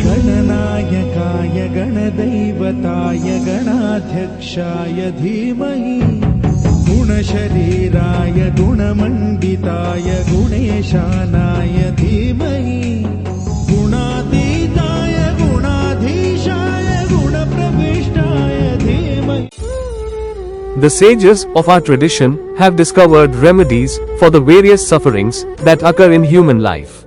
गणनायकाय गणदैवताय गणाध्यक्षाय धीमहि गुणशरीराय गुणमण्डिताय गुणेशानाय धीमहि गुणातीताय गुणाधीशाय गुणप्रविष्टाय धीमहि. The sages of our tradition have discovered remedies for the various sufferings that occur in human life,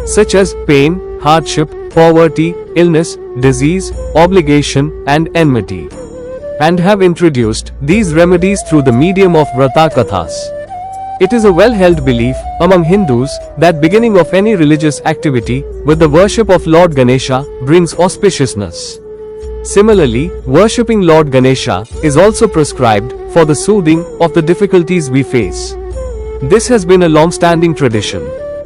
such as pain, hardship, poverty, illness, disease, obligation, and enmity, and have introduced these remedies through the medium of Vrata Kathas. It is a well-held belief among Hindus that beginning of any religious activity with the worship of Lord Ganesha brings auspiciousness. Similarly, worshipping Lord Ganesha is also prescribed for the soothing of the difficulties we face. This has been a long-standing tradition.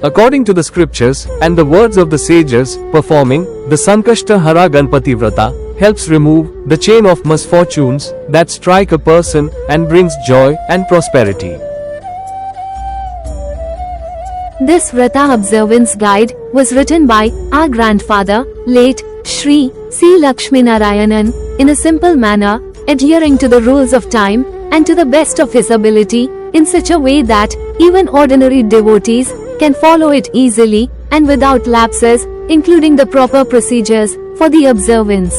According to the scriptures and the words of the sages, performing the Sankashta Hara Ganpati Vrata helps remove the chain of misfortunes that strike a person and brings joy and prosperity. This Vrata observance guide was written by our grandfather, late Shri C. Lakshminarayanan, in a simple manner, adhering to the rules of time and to the best of his ability, in such a way that even ordinary devotees can follow it easily and without lapses, including the proper procedures for the observance.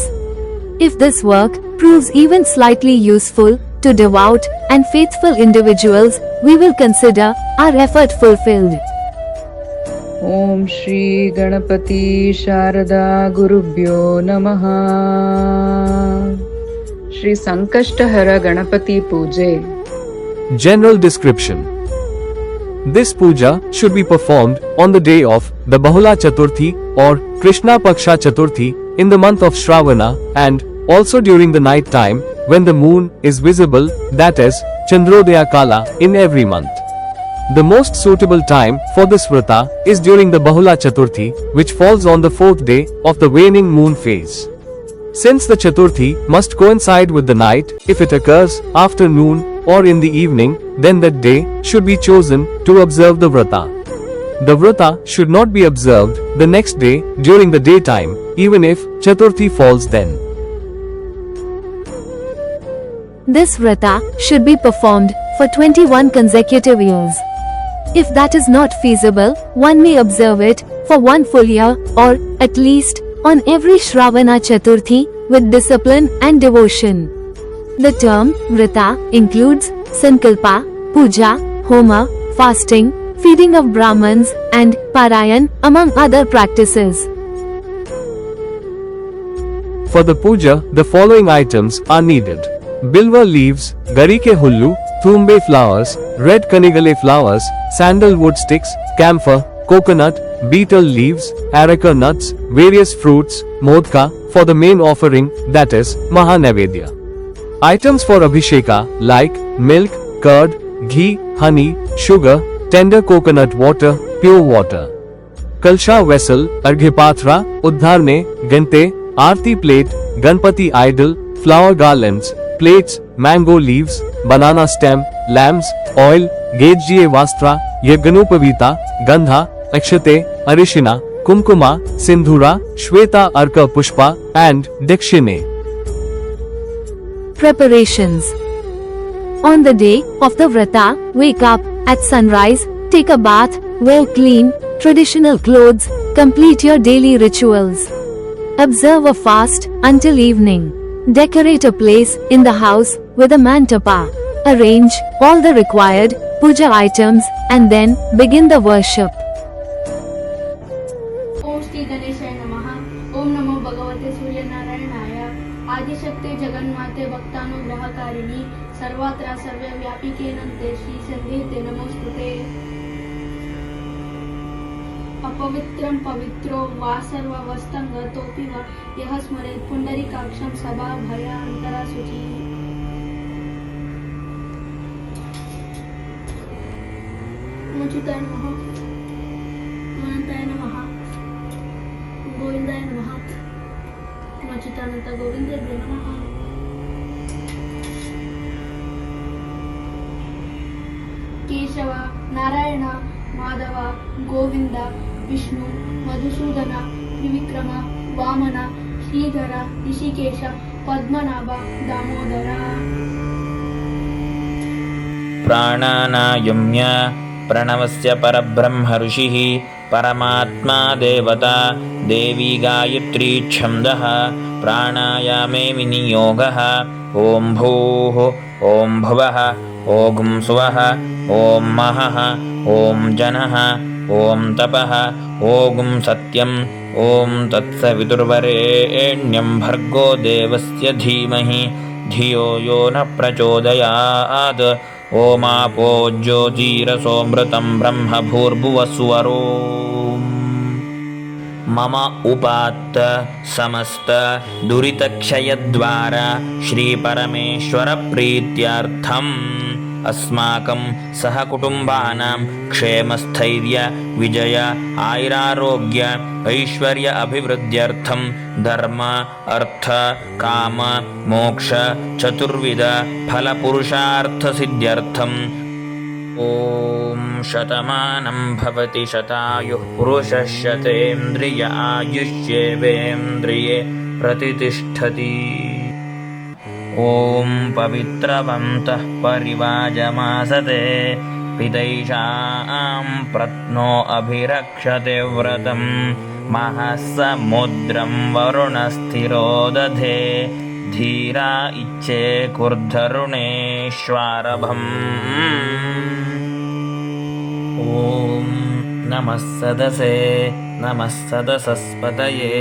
If this work proves even slightly useful to devout and faithful individuals, we will consider our effort fulfilled. ओम श्री गणपति शारदा गुरुभ्यो नमः. श्री संकष्टहर गणपति पूजे. General description. This puja should be performed on the day of the Bahula Chaturthi or Krishna Paksha Chaturthi in the month of Shravana, and also during the night time when the moon is visible, that is Chandrodaya Kala, in every month. The most suitable time for this vrata is during the Bahula Chaturthi, which falls on the 4th day of the waning moon phase. Since the Chaturthi must coincide with the night, if it occurs after noon or in the evening, then that day should be chosen to observe the vrata. The vrata should not be observed the next day during the daytime, even if Chaturthi falls then. This vrata should be performed for 21 consecutive years. If that is not feasible, one may observe it for one full year, or at least on every Shravana Chaturthi with discipline and devotion. The term vrata includes sankalpa, puja, homa, fasting, feeding of Brahmins, and parayan, among other practices. For the puja, the following items are needed: Bilva leaves, garike hullu, thumbe flowers, red kanigale flowers, sandalwood sticks, camphor, coconut, betel leaves, areca nuts, various fruits, modka, for the main offering, that is, Mahanavedya. Items for Abhisheka, like milk, curd, ghee, honey, sugar, tender coconut water, pure water. Kalsha vessel, Arghipatra, Uddharne, Gante, Aarti plate, Ganpati idol, flower garlands, plates, mango leaves, banana stem, lamps, oil, Gejjiye Vastra, Yagnupavita, Gandha, Akshate, Arishina, Kumkuma, Sindhura, Shweta Arka Pushpa, and Dakshine. Preparations. On the day of the vrata, wake up at sunrise, take a bath, wear clean, traditional clothes, complete your daily rituals. Observe a fast until evening. Decorate a place in the house with a mantapa. Arrange all the required puja items and then begin the worship. ओम श्री गणेशाय नमः. ओम नमो भगवते सूर्यनारायणाय. आदिशक्ते जगन्माते भक्तानुग्रहकारिणी सर्वत्र सर्वव्यापिके नन्ते श्री संगीते नमोस्तुते. अपवित्रं पवित्रो वा सर्ववस्थं गतोऽपि वा यः स्मरेत् पुण्डरीकाक्षं सभा भयान्तरा शुचिः. अच्युताय नमः, अनंताय नमः, गोविंदाय नमः, अच्युतानंत गोविंदेभ्यो नमः. केशव, नारायण, माधव, गोविंद, विष्णु, मधुसूदन, त्रिविक्रम, ವಾಮನ, ಶ್ರೀಧರ, ಋಷಿಕೇಶ, ಪದ್ಮನಾಭ, ದಾಮೋದರ. ಪ್ರಾಣಾನಾಯಮ್ಯ ಪ್ರಣವಸ್ಯ ಪರಬ್ರಹ್ಮ ಋಷಿಃ ಪರಮಾತ್ಮಾ ದೇವತಾ ದೇವಿ ಗಾಯತ್ರಿ ಛಂದಃ ಪ್ರಾಣಾಯಾಮೇ ವಿನಿಯೋಗಃ. ಓಂ ಭೂಃ ಓಂ ಭುವಃ ಓಂ ಸ್ವಃ ಓಂ ಮಹಃ ಓಂ ಜನಃ ಓಂ ತಪಃ ಓಂ ಸತ್ಯಂ ಓಂ ತತ್ಸವಿತುರ್ವರೆಣ್ಯಂ ಭರ್ಗೋ ದೇವಸ್ಯ ಧೀಮಹಿ ಧಿಯೋ ಯೋ ನ ಪ್ರಚೋದಯಾತ್. ಓಮಾಪೋ ಜ್ಯೋತಿರಸೋಮೃತಂ ಬ್ರಹ್ಮ ಭೂರ್ಭುವಸ್ಸುವರೋ. ಮಮ ಉಪಾತ್ತ ಸಮಸ್ತ ದುರಿತಕ್ಷಯದ್ವಾರ ಶ್ರೀ ಪರಮೇಶ್ವರ ಪ್ರೀತ್ಯರ್ಥಂ ಅಸ್ಮಾಕಂ ಸಹ ಕುಟುಂಬಾನಾಂ ಕ್ಷೇಮಸ್ಥೈರ್ಯ ವಿಜಯ ಆಯುರಾರೋಗ್ಯ ಐಶ್ವರ್ಯ ಅಭಿವೃದ್ಧ್ಯರ್ಥಂ ಧರ್ಮ ಅರ್ಥ ಕಾಮ ಮೋಕ್ಷ ಚತುರ್ವಿಧ ಫಲಪುರುಷಾರ್ಥ ಸಿದ್ಧ್ಯರ್ಥಂ. ಓಂ ಶತಮಾನಂ ಭವತಿ ಶತಾಯುಃ ಪುರುಷಃ ಶತೇಂದ್ರಿಯ ಆಯುಷ್ಯೇವೇಂದ್ರಿಯೇ ಪ್ರತಿಷ್ಠತಿ. ಓಂ ಪವಿತ್ರವಂತಃ ಪರಿವಾಜಮಾಸತೆ ಪಿತೈಷಾಂ ಪ್ರತ್ನೋ ಅಭಿರಕ್ಷತೆ ವ್ರತಂ ಮಹಾಸಮುದ್ರಂ ವರುಣಸ್ಥಿರೋ ದಧೇ ಧೀರಾ ಇಚ್ಛೆ ಕುರ್ಧರುಣೇಶ್ವಾರಭಂ. ಓಂ ನಮಃ ಸದಸೇ ನಮಃ ಸದಸಸ್ಪತಯೇ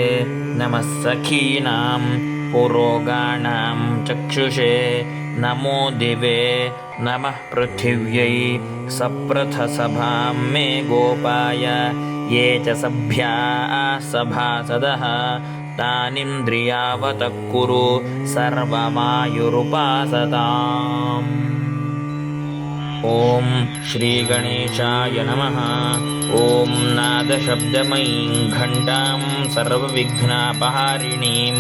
ನಮಃ ಸಖೀನಾಂ ಪುರೋಗಾಣಾಂ ಚಕ್ಷುಷೇ ನಮೋ ದಿವೇ ನಮಃ ಪೃಥಿವ್ಯೈ ಸಪ್ರಥಸಭಾಂ ಮೇ ಗೋಪಾಯ ಯೇ ಚ ಸಭ್ಯಾ ಸಭಾಸದಃ ತಾನಿಂದ್ರಿಯಾವತಃ ಕುರು ಸರ್ವಮಾಯುರುಪಾಸತಾಂ. ಓಂ ಶ್ರೀ ಗಣೇಶಾಯ ನಮಃ. ಓಂ ನಾದಶಬ್ದಮಯೀಂ ಘಂಟಾಂ ಸರ್ವವಿಘ್ನಾಪಹಾರಿಣೀಂ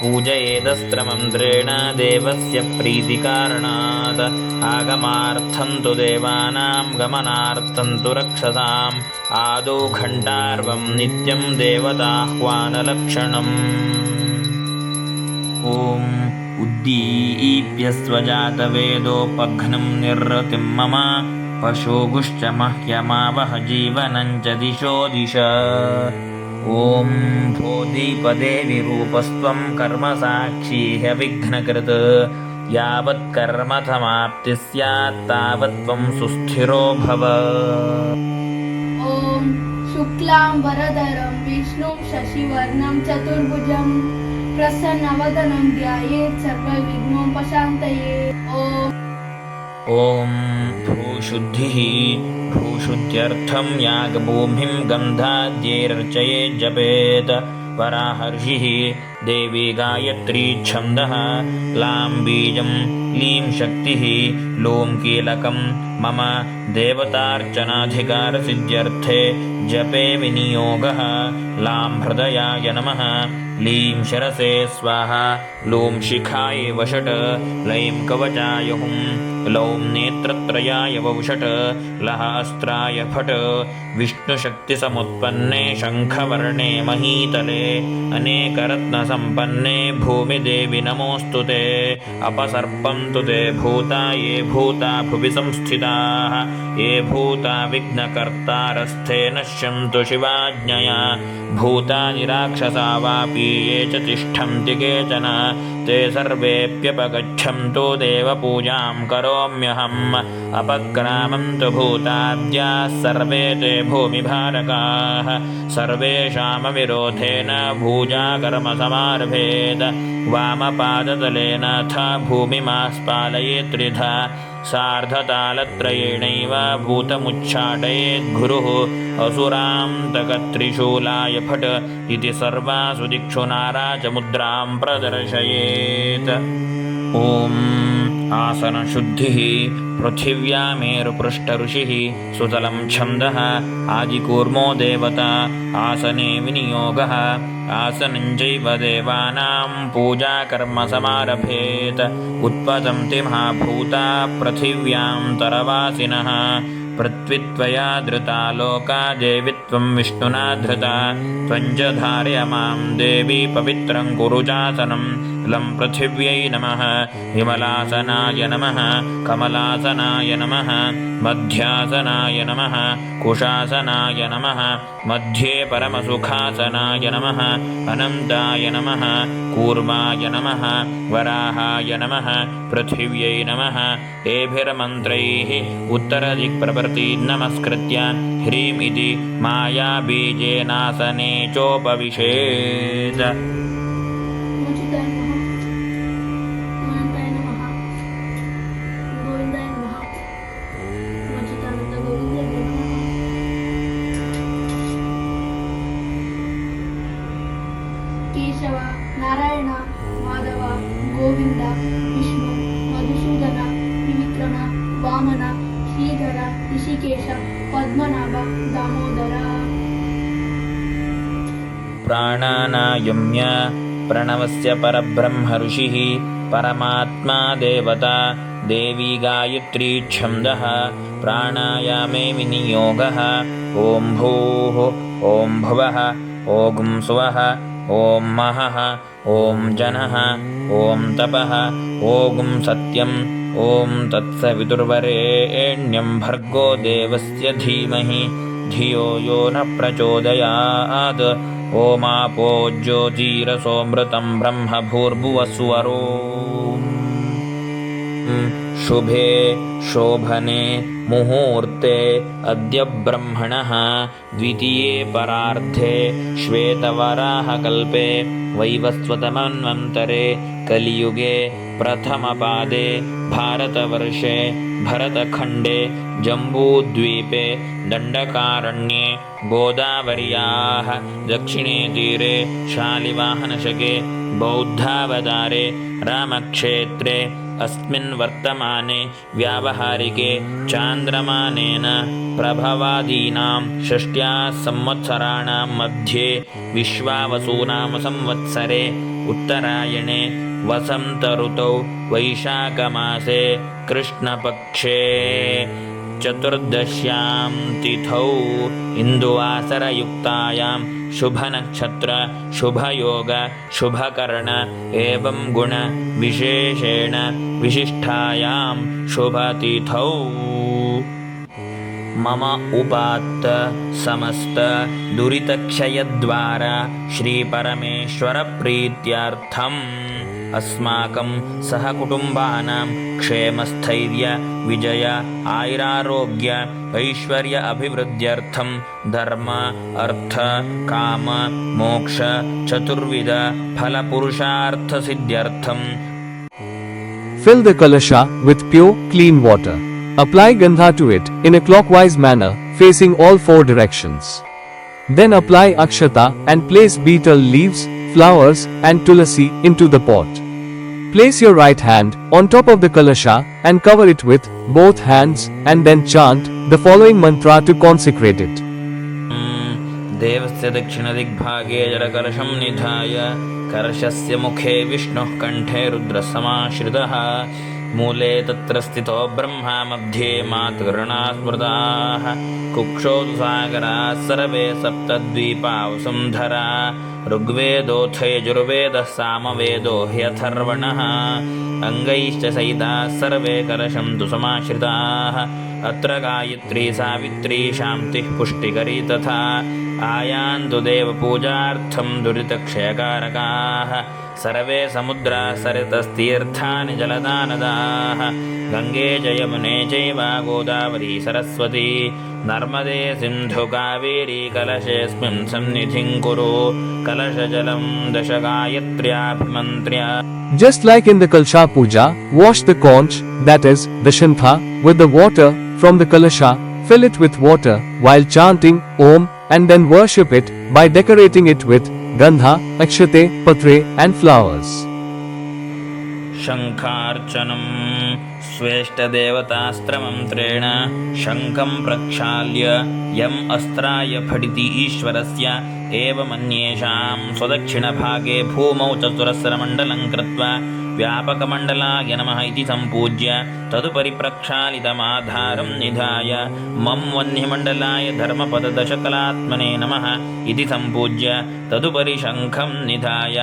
ಪೂಜಯೇದಸ್ತ್ರಮಂತ್ರೇಣ ದೇವಸ್ಯ ಪ್ರೀತಿಕಾರಣಾತ್. ಆಗಮಾರ್ಥಂ ತು ದೇವಾನಾಂ ಗಮನಾರ್ಥಂ ತು ರಕ್ಷಸಾಂ. ಆದೌ ಘಂಟಾರ್ವಂ ನಿತ್ಯಂ ದೇವತಾಹ್ವಾನಲಕ್ಷಣಂ. ಓಂ ಉದ್ದೀಪ್ಯ ಸ್ವಜಾತವೇದೋಪಘ್ನಂ ನಿರ್ರತಿಂ ಮಮ ಪಶೋಗುಶ್ಚ ಮಹ್ಯಮಾವಹ ಜೀವನಂಚ ದಿಶೋ ದಿಶ. ಓಂ ಭೋದೀಪದೇ ವಿರೂಪಸ್ತ್ವಂ ಕರ್ಮ ಸಾಕ್ಷಿ ಹ್ಯವಿಘ್ನಕೃತ್. ಯಾವತ್ ಕರ್ಮಥಮಾಪ್ತಿ ಸ್ಯಾತ್ ತಾವತ್ ತ್ವಂ ಸುಸ್ಥಿರೋ ಭವ. ಓಂ ಶುಕ್ಲಾಂ ವರದರಂ ವಿಷ್ಣುಂ ಶಶಿವರ್ಣಂ ಚತುರ್ಭುಜಂ ಪ್ರಸನ್ನವದನಂ ಧ್ಯಾಯೇತ್ ಸರ್ವವಿಘ್ನೋಪಶಾಂತಯೇ. ಓಂ ಭೂಶುದ್ಧಿಃ ಭೂಶುದ್ಧ್ಯರ್ಥಂ ಯಾಗಭೂಮಿಂ ಗಂಧಾದ್ಯೈರರ್ಚಯೇ ಜಪೇತ್. ವರಾಹರ್ಷಿಃ ದೇವಿ ಗಾಯತ್ರಿ ಛಂದಃ ಲಾಂ ಬೀಜಂ ಲೀಂ ಶಕ್ತಿಃ ಲೋಂ ಕೀಲಕಂ ಮಮ ದೇವತಾರ್ಚನಾಧಿಕಾರಸಿದ್ಧ್ಯರ್ಥೆ ಜಪೇ ವಿನಿಯೋಗಃ. ಲಾಂ ಹೃದಯಾಯ ನಮಃ ಲೀಂ ಶಿರಸೇ ಸ್ವಾಹಾ ಲೋಂ ಶಿಖಾಯ ವಷಟ್ ಲೈಂ ಕವಚಾಯ ಹುಂ ಲೌಂ ನೇತ್ರತ್ರಯಾಯ ವೌಷಟ್ ಲಹ ಅಸ್ತ್ರಾಯ ಫಟ್. ವಿಷ್ಣುಶಕ್ತಿಸಮುತ್ಪನ್ನೇ ಶಂಖವರ್ಣೇ ಮಹೀತಲೆ ಅನೇಕರತ್ನಸಂಪನ್ನೇ ಭೂಮಿದೇವಿ ನಮೋಸ್ತುತೆ. ಅಪಸರ್ಪಂತು ತೇ ಭೂತಾ ಯೇ ಭೂತಾ ಭುವಿ ಸಂಸ್ಥಿತಾಃ ಯೇ ಭೂತಾ ವಿಘ್ನಕರ್ತಾರಸ್ಥೇ ನಶ್ಯಂತು ಶಿವಾಜ್ಞಯಾ. ಭೂತಾನಿ ರಾಕ್ಷಸಾ ವಾಪಿ ಯೇ ಚ ತಿಷ್ಠಂತಿ ಕೇಚನ ते सर्वेऽप्यपगच्छन्तु देवपूजां करोम्यहम्. अपक्रामन्तु भूताद्याः सर्वे ते भूमिभारकाः. सर्वेषामविरोधेन भूजा कर्म समारभेत्. वामपादतलेनाथ भूमिमास्पालयेत् त्रिधा. सार्धतालत्रयेणैव भूतमुच्चाटयेद्गुरुः. असुरान्तकत्रिशूलाय फट् इति सर्वासु दिक्षु नाराजमुद्रां प्रदर्शयेत्. ॐ आसनशुद्धिः पृथिव्यामेरुपृष्ठऋषिः सुतलं छन्दः आदिकूर्मो देवता आसने विनियोगः. आसनञ्चैव देवानां पूजाकर्म समारभेत्. उत्पतन्ति महाभूता पृथिव्यां तरवासिनः पृथ्वीत्वया धृता लोका देवी त्वं विष्णुना धृता त्वं च धारय मां देवी पवित्रं कुरु चासनं लं पृथिव्यै नमः विमलासनाय नमः कमलासनाय नमः मध्यासनाय नमः कुशासनाय नमः मध्ये परमसुखासनाय नमः अनन्ताय नमः कूर्माय नमः वराहाय नमः पृथिव्यै नमः एभिर्मन्त्रैः उत्तरदिक्प्रभृति नमस्कृत्य ह्रीम् इति मायाबीजेनासने चोपविशेत्। मोचिताय नमः अनंताय नमः गोविंदाय नमः मोचितानंद गोविंदाय नमः। केशव नारायण माधव गोविंद विष्णु मधुसूदन त्रिविक्रम वामन श्रीधर ऋषिकेश पद्मनाभ दामोदर। प्राणानायम्य प्रणवस्य परब्रह्म ऋषिः परमात्मा देवता देवी गायत्री छन्दः प्राणायामे विनियोगः ॐ भूः ॐ भुवः ॐ सुवः ॐ महः ॐ जनः ॐ तपः ॐ सत्यम् ॐ तत्सवितुर्वरेण्यं भर्गो देवस्य धीमहि धियो यो न प्रचोदयात् ओमापो ज्योतिरसोऽमृतं ब्रह्म भूर्भुवस्सुवरो। शुभे शोभने मुहूर्ते अद्य ब्रह्मणः द्वितीये परार्धे श्वेतवराहकल्पे वैवस्वतमन्वन्तरे कलियुगे प्रथमपादे भारतवर्षे भरतखण्डे जम्बूद्वीपे दण्डकारण्ये गोदावर्याः दक्षिणे तीरे शालिवाहनशके बौद्धावतारे रामक्षेत्रे अस्मिन् वर्तमाने व्यावहारिके चान्द्रमानेन प्रभवादीनां षष्ट्या संवत्सराणां मध्ये विश्वावसूनाम संवत्सरे उत्तरायणे वसन्तऋतौ वैशाखमासे कृष्णपक्षे चतुर्दश्यां तिथौ इन्दुवासरयुक्तायां शुभनक्षत्र शुभयोग शुभकर्ण एवं गुण विशेषेण विशिष्टायां शुभतिथौ मम उपात्त समस्त दुरितक्षयद्वारा श्रीपरमेश्वरप्रीत्यर्थम् अस्माकं सहकुटुम्बानां क्षेमस्थैर्य विजय आयुरारोग्य ऐश्वर्य अभिवृद्ध्यर्थं धर्म अर्थ काम मोक्ष चतुर्विध फलपुरुषार्थसिद्ध्यर्थं Fill the kalasha with pure, clean water. Apply gandha to it in a clockwise manner, facing all four directions. Then apply akshata and place betel leaves, flowers, and tulasi into the pot. Place your right hand on top of the kalasha and cover it with both hands and then chant the following mantra to consecrate it. देवस्य दक्षिणदिग्भागे जलकलशं निधाय कलशस्य मुखे विष्णुः कंठे रुद्रसमाश्रितः मूले तत्र स्थितो ब्रह्मा मध्ये मातृगणा स्मृताः कुक्षौ सागराः सर्वे सप्तद्वीपा वसुन्धरा ऋग्वेदोऽथ यजुर्वेदः सामवेदो ह्यथर्वणः अङ्गैश्च सहिताः सर्वे कलशं तु समाश्रिताः अत्र गायत्री सावित्री शान्तिः पुष्टिकरी तथा आयान्तु देवपूजार्थं दुरितक्षयकारकाः सर्वे समुद्रा सरितस्तीर्थानि जलदानदाः गङ्गे च यमुने चैव गोदावरी सरस्वती नर्मदे सिन्धु कावेरी कलशेऽस्मिन् सन्निधिं कुरु कलशजलं दश गायत्र्याभिमन्त्र्य. Just like in the Kalsha Puja, wash the conch, that is, the shantha, with the water from the kalasha, fill it with water while chanting Om, and then worship it by decorating it with gandha, akshate, patre, and flowers. शङ्खार्चनं स्वेष्टदेवतास्त्रमन्त्रेण शङ्खं प्रक्षाल्य यम् अस्त्राय फटिति ईश्वरस्य एवमन्येषां स्वदक्षिणभागे भूमौ चतुरस्रमण्डलं कृत्वा व्यापकमण्डलाय नमः इति सम्पूज्य तदुपरि प्रक्षालितमाधारं निधाय मम वह्निमण्डलाय धर्मपददशकलात्मने नमः इति सम्पूज्य तदुपरि शङ्खं निधाय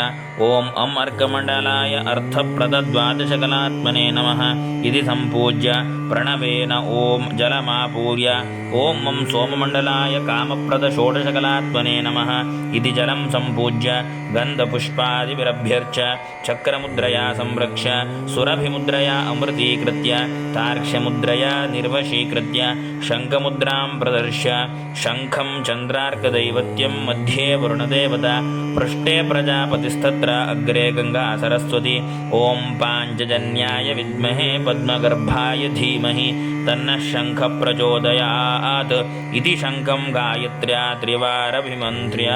ॐ अर्कमण्डलाय अर्थप्रदद्वादशकलात्मने नमः इति सम्पूज्य प्रणवेन ॐ जलमापूर्य ॐ सोममण्डलाय कामप्रदषोडशकलात्मने नमः इति जलं सम्पूज्य गन्धपुष्पादिभिरभ्यर्च्य चक्रमुद्रया संरक्ष्य सुरभिमुद्रया अमृतीकृत्य तार्क्ष्यमुद्रया निर्वशीकृत्य शङ्खमुद्रां प्रदर्श्य शङ्खं चन्द्रार्कदैवत्यं मध्ये वरुणदेवता पृष्ठे प्रजापतिस्तत्र अग्रे गङ्गा सरस्वती ॐ पाञ्चजन्याय विद्महे पद्मगर्भाय धीमहि तन्नः शङ्खः प्रचोदयात् इति शङ्खं गायत्र्या त्रिवारभिमन्त्र्य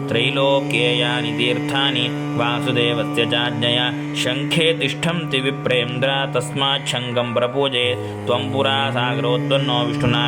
त्रैलोक्येयानि तीर्थानि वासुदेवस्य चाज्ञया शङ्खे तिष्ठन्ति विप्रेन्द्र तस्मात् शङ्खं प्रपूजे त्वं पुरा सागरोत्पन्नो विष्णुना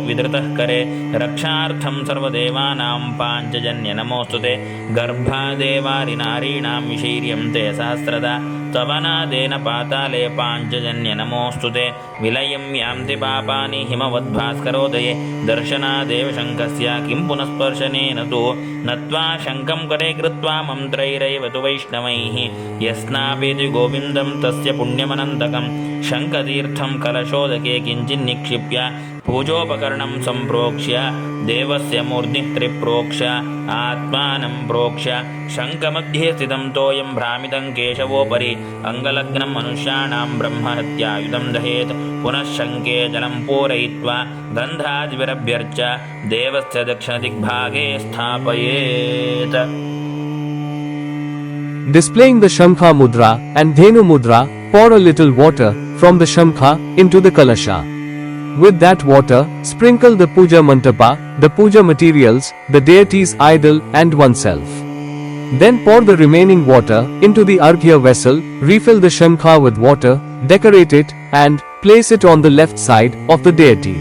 विधृतः करे रक्षार्थं सर्वदेवानां पाञ्चजन्य नमोऽस्तु ते गर्भादेवारिनारीणां विशीर्यं ते सहस्रदा तवनादेन पाताले पाञ्चजन्य नमोऽस्तु ते विलयं यान्ति पापानि हिमवद्भास्करोदये दर्शनादेव शङ्खस्य किं पुनः स्पर्शनेन तु नत्वा शङ्खं करे कृत्वा मन्त्रैरेव तु वैष्णवैः यस्नापेति गोविन्दं तस्य पुण्यमनन्तकं शङ्खतीर्थं कलशोदके किञ्चिन्निक्षिप्य पूजोपकरणं सम्प्रोक्ष्य देवस्य मूर्ध्नि त्रिप्रोक्ष्य आत्मानं प्रोक्ष्य शङ्खमध्ये स्थितं तोयं भ्रामितं केशवोपरि अङ्गलग्नं मनुष्याणां ब्रह्महत्यायुधं दहेत् पुनः शङ्खे जलं पूरयित्वा गन्धादिभिरभ्यर्च्य देवस्य दक्षिणदिग्भागे स्थापयेत्. Displaying the Shankha Mudra and Dhenu Mudra, pour a little water from the Shankha into the Kalasha. With that water, sprinkle the puja mantapa, the puja materials, the deity's idol and oneself. Then pour the remaining water into the arghya vessel, refill the Shankha with water, decorate it, and place it on the left side of the deity.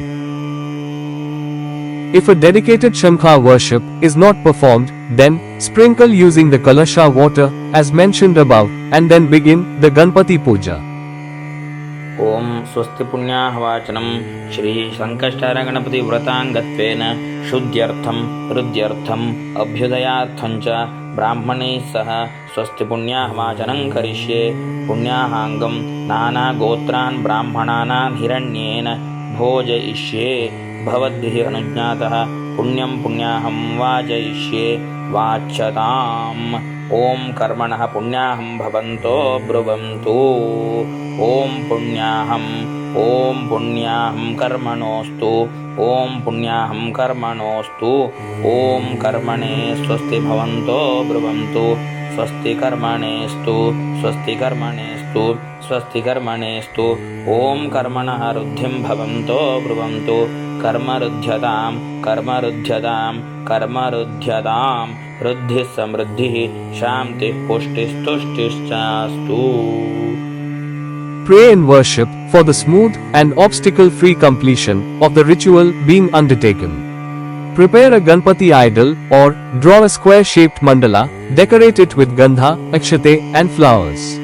If a dedicated Shankha worship is not performed, then sprinkle using the Kalasha water as mentioned above and then begin the Ganpati Puja. ओम स्वस्ति पुण्याहवाचनं श्री संकष्टार गणपति व्रतांगत्वेन शुद्ध्यर्थं हृद्यर्थं अभ्युदयार्थं च ब्राह्मणैः सह स्वस्ति पुण्याहवाचनं करिष्ये. पुण्याहांगं नाना गोत्रान् ब्राह्मणानां हिरण्येन भोजयिष्ये. भवद्भिः अनुज्ञातः पुण्यं पुण्याहं वाचयिष्ये. वाच्यताम्. ओम कर्मणः पुण्याहं भवन्तो ब्रुवन्तु. ओम पुण्याहं कर्मणोऽस्तु. ओम पुण्याहं कर्मणोऽस्तु. ओम कर्मणे स्वस्ति भवन्तो ब्रुवन्तु. स्वस्ति कर्मणेस्तु. स्वस्ति कर्मणेस्तु. स्वस्ति कर्मणेस्तु. ओम कर्मणः रुद्धिं भवन्तो ब्रुवन्तु. कर्मरुध्यतां कर्मरुध्यतां कर्मरुध्यतां. रुद्धिः समृद्धिः शान्तिः पुष्टिस्तुष्टिश्चास्तु. Pray and worship for the smooth and obstacle-free completion of the ritual being undertaken. Prepare a Ganpati idol or draw a square-shaped mandala, decorate it with gandha, akshate and flowers.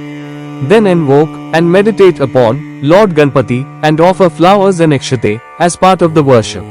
Then invoke and meditate upon Lord Ganpati and offer flowers and akshate as part of the worship.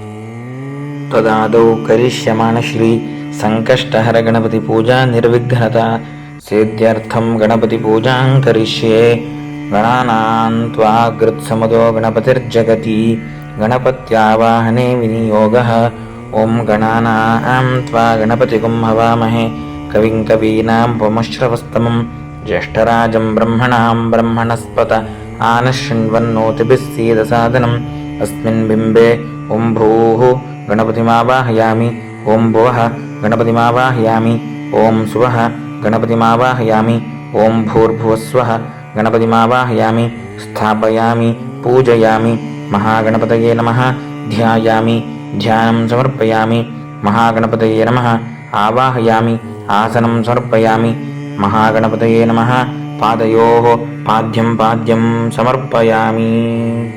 तदादौ करिष्यमाण Shri संकष्टहर Ganapati पूजा निर्विघ्नता सिद्ध्यर्थं गणपति पूजां करिष्ये. गणानां त्वा गृत्समुदो गणपतिर्जगति गणपत्यावाहने विनियोगः. ओम गणानां त्वा गणपतिगुं हवामहे कविं कवीनां पमश्रवस्तमं ज्येष्ठराजं ब्रह्मणां ब्रह्मणस्पत आनशृण्वन्नोतिभिः सीदसादनम्. अस्मिन् बिम्बे ओम भ्रूः गणपतिमावाहयामि. ओम भुवः गणपतिमावाहयामि. ओम सुवः गणपतिमावाहयामि. ओम भूर्भुवस्वः गणपतिमावाहयामि. स्थापयामि पूजयामि. महागणपतये नमः. ध्यायामि ध्यानं समर्पयामि. महागणपतये नमः. आवाहयामि आसनं समर्पयामि. महागणपतये नमः. पादयोः पाद्यं पाद्यं समर्पयामि.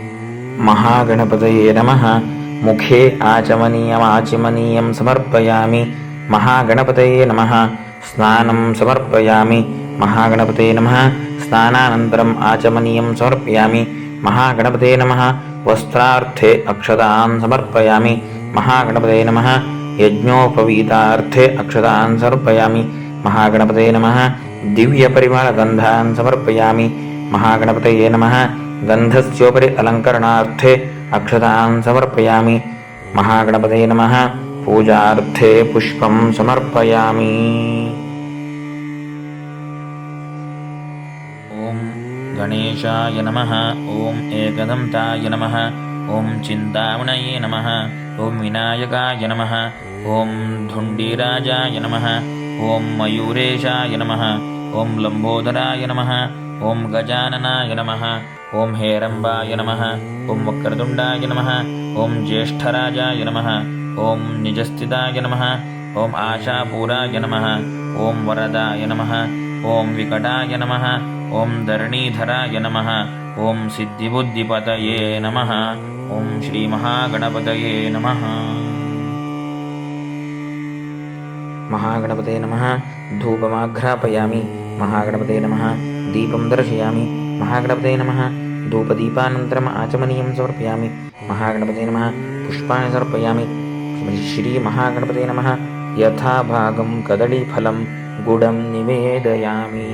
महागणपतये नमः. मुखे आचमनीयं समर्पयामि. महागणपतये नमः. स्नानं समर्पयामि. महागणपतये नमः. स्नानानन्तरम् आचमनीयं समर्पयामि. महागणपते नमः वस्त्रार्थे अक्षतान् समर्पयामि महागणपते नमः यज्ञोपवीतार्थे अक्षतान् समर्पयामि महागणपते नमः दिव्यपरिमलगन्धान् समर्पयामि महागणपतये नमः गन्धस्योपरि अलङ्करणार्थे अक्षतान् समर्पयामि महागणपतये नमः पूजार्थे पुष्पं समर्पयामि। ॐ गणेशाय नमः ॐ एकदन्ताय नमः ॐ चिन्तामणये नमः ॐ विनायकाय नमः ॐ धुण्डिराजाय नमः ॐ मयूरेशाय नमः ॐ लम्बोदराय नमः ॐ गजाननाय नमः ॐ हेरम्बाय नमः ॐ वक्रतुण्डाय नमः ॐ ज्येष्ठराजाय नमः ॐ निजस्थिताय नमः ॐ आशापूराय नमः ॐ वरदाय नमः ॐ विकटाय नमः ॐ धरणीधराय नमः ॐ सिद्धिबुद्धिपतये नमः ॐ श्रीमहागणपतये नमः। महागणपते नमः धूपमाघ्रापयामि महागणपते नमः दीपं दर्शयामि महागणपते नमः धूपदीपानन्तरम् आचमनीयं समर्पयामि महागणपते नमः पुष्पाणि समर्पयामि श्रीमहागणपते नमः यथाभागं कदलीफलं गुडं निवेदयामि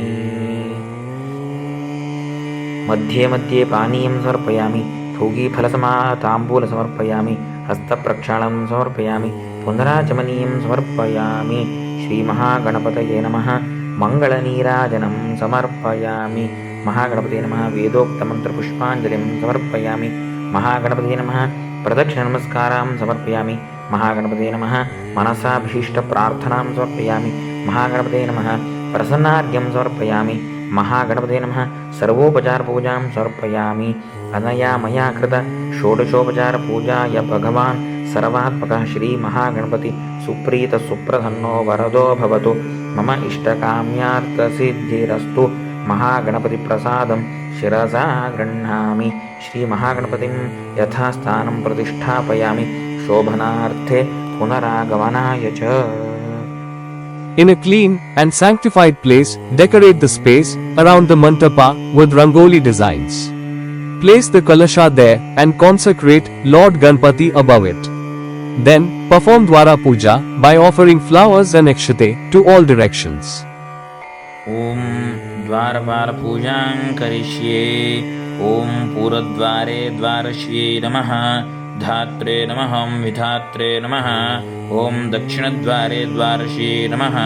मध्ये मध्ये पानीयं समर्पयामि फूगीफलसमाताम्बूलं समर्पयामि हस्तप्रक्षालनं समर्पयामि पुनराचमनीयं समर्पयामि श्रीमहागणपतये नमः मङ्गलनीराजनं समर्पयामि महागणपते नमः वेदोक्तमन्त्रपुष्पाञ्जलिं समर्पयामि महागणपते नमः प्रदक्षिणनमस्कारां समर्पयामि महागणपते नमः मनसाभीष्टप्रार्थनां समर्पयामि महागणपते नमः प्रसन्नार्घ्यं समर्पयामि महागणपते नमः सर्वोपचारपूजां समर्पयामि अनया मया कृत षोडशोपचारपूजाय भगवान् सर्वात्मकः श्रीमहागणपति सुप्रीतसुप्रसन्नो वरदो भवतु मम इष्टकाम्यार्थसिद्धिरस्तु महागणपतिप्रसादं शिरसा गृह्णामि श्रीमहागणपतिं यथास्थानं प्रतिष्ठापयामि शोभनार्थे पुनरागमनाय च। In a clean and sanctified place, decorate the space around the mantapa with rangoli designs. Place the kalasha there and consecrate Lord Ganpati above it. Then, perform Dwara Puja by offering flowers and akshate to all directions. ॐ द्वारपालपूजां करिष्ये ॐ पूर्वद्वारे द्वारश्ये नमः धात्रे नमः विधात्रे नमः ॐ दक्षिणद्वारे द्वारश्ये नमः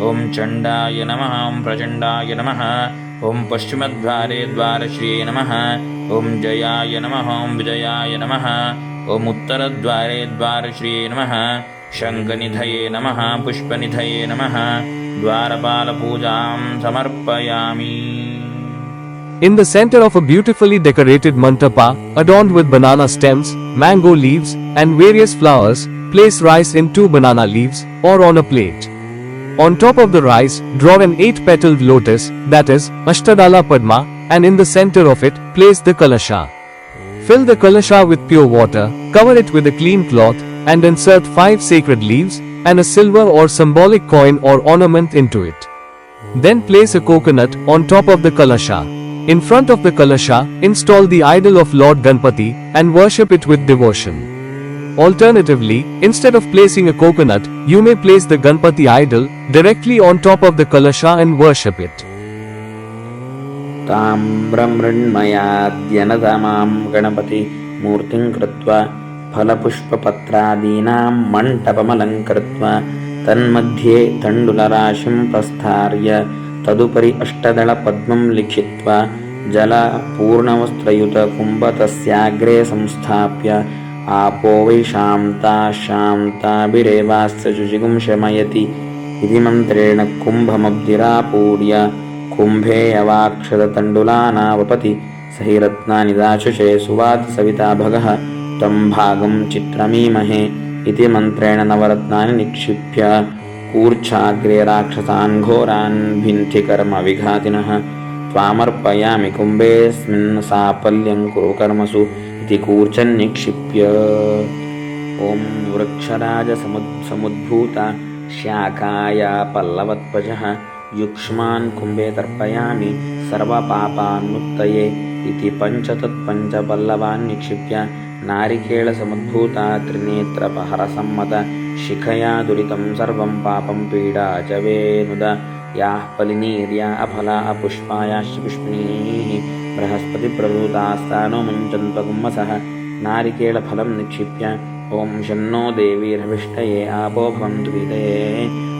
ॐ चण्डाय नमः ॐ प्रचण्डाय नमः ॐ पश्चिमद्वारे द्वारश्ये नमः ॐ जयाय नमः ॐ विजयाय नमः ॐ उत्तरद्वारे द्वारश्ये नमः शङ्खनिधये नमः पुष्पनिधये नमः द्वारपालपूजां समर्पयामि। In the center of a beautifully decorated mantapa, adorned with banana stems, mango leaves, and various flowers, place rice in 2 banana leaves, or on a plate. On top of the rice, draw an 8-petaled lotus, that is, Ashtadala Padma, and in the center of it, place the kalasha. Fill the kalasha with pure water, cover it with a clean cloth, and insert 5 sacred leaves, and a silver or symbolic coin or ornament into it. Then place a coconut on top of the kalasha. In front of the kalasha, install the idol of Lord Ganpati and worship it with devotion. Alternatively, instead of placing a coconut, you may place the Ganpati idol directly on top of the kalasha and worship it. ताम्रमृण्मयाद्यनतमां Ganapati मूर्तिं कृत्वा फलपुष्पपत्रादीनां मण्टपमलङ्कृत्वा तन्मध्ये तण्डुलराशिं प्रस्थार्य तदुपरि अष्टदलपद्मं लिखित्वा जलपूर्णवस्त्रयुतकुम्भतस्याग्रे संस्थाप्य आपो वै शान्ताभिरेवास्य शुचिगुं शमयति इति मन्त्रेण कुम्भमब्धिरापूर्य कुम्भे अवाक्षततण्डुलानावपति सहि रत्नानि दाशुषे सुवाति सविता भगः तं भागं चित्रमीमहे इति मन्त्रेण नवरत्नानि निक्षिप्य कूर्चाग्रे राक्षसान् घोरान् भिन्थिकर्मविघातिनः त्वामर्पयामि कुम्भेऽस्मिन् साफल्यं कुरु कर्मसु इति कूर्चन्निक्षिप्य ॐ वृक्षराजसमुद्भूता शाखाया पल्लवत्पजः युक्ष्मान् कुम्भे तर्पयामि सर्वपापान्मुक्तये इति पञ्चतत्पञ्चपल्लवान् निक्षिप्य नारिकेळसमुद्भूता त्रिनेत्रपहरसम्मत शिखया दुरितं सर्वं पापं पीडा च वेनुद याः फलिनीर्या अफला अपुष्पायाश्च पुष्पिणीः बृहस्पतिप्रभूतास्तानो मुञ्चन्त्वगुम्मसः नारिकेळफलं निक्षिप्य ॐ शन्नो देवीरभिष्टये आपो भवन्तु पीतये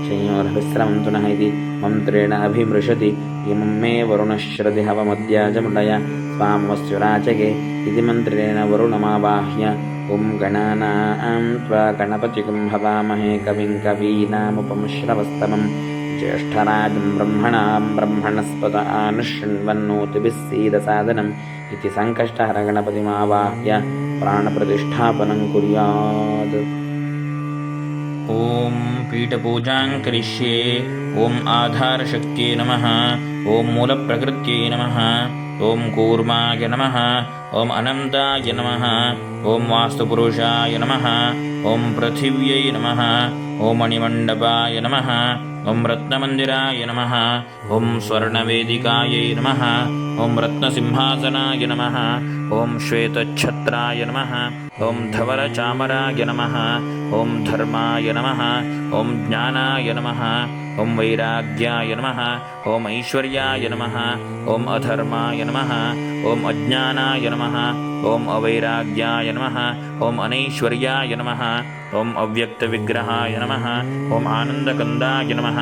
संयोरभिस्रवन्तु नः इति मन्त्रेण अभिमृशति इमं मे वरुणश्रद्धि हवमद्याजमुदय स्वामवस्युराचके इति मन्त्रेण वरुणमावाह्य ॐ गणानां त्वा गणपतिगुं हवामहे कविं कवीनामुपमश्रवस्तमं ज्येष्ठराजं ब्रह्मणां ब्रह्मणस्पत आनुशृण्वन्नोतिभिः सीदसादनम् इति सङ्कष्टहरगणपतिमावाह्य प्राणप्रतिष्ठापनं कुर्यात्। ॐ पीठपूजां करिष्ये। ॐ आधारशक्त्यै नमः। ॐ मूलप्रकृत्यै नमः। ॐ कूर्माय नमः। ॐ अनन्ताय नमः। ॐ वास्तुपुरुषाय नमः। ॐ पृथिव्यै नमः। ॐ मणिमण्डपाय नमः। ॐ रत्नमन्दिराय नमः। ॐ स्वर्णवेदिकायै नमः। ॐ रत्नसिंहासनाय नमः। ॐ श्वेतच्छत्राय नमः। ॐ धवलचामराय नमः। ॐ धर्माय नमः। ॐ ज्ञानाय नमः। ॐ वैराग्याय नमः। ॐ ऐश्वर्याय नमः। ॐ अधर्माय नमः। ॐ अज्ञानाय नमः। ॐ अवैराग्याय नमः। ॐ अनैश्वर्याय नमः। ॐ अव्यक्तविग्रहाय नमः। ॐ आनन्दकन्दाय नमः।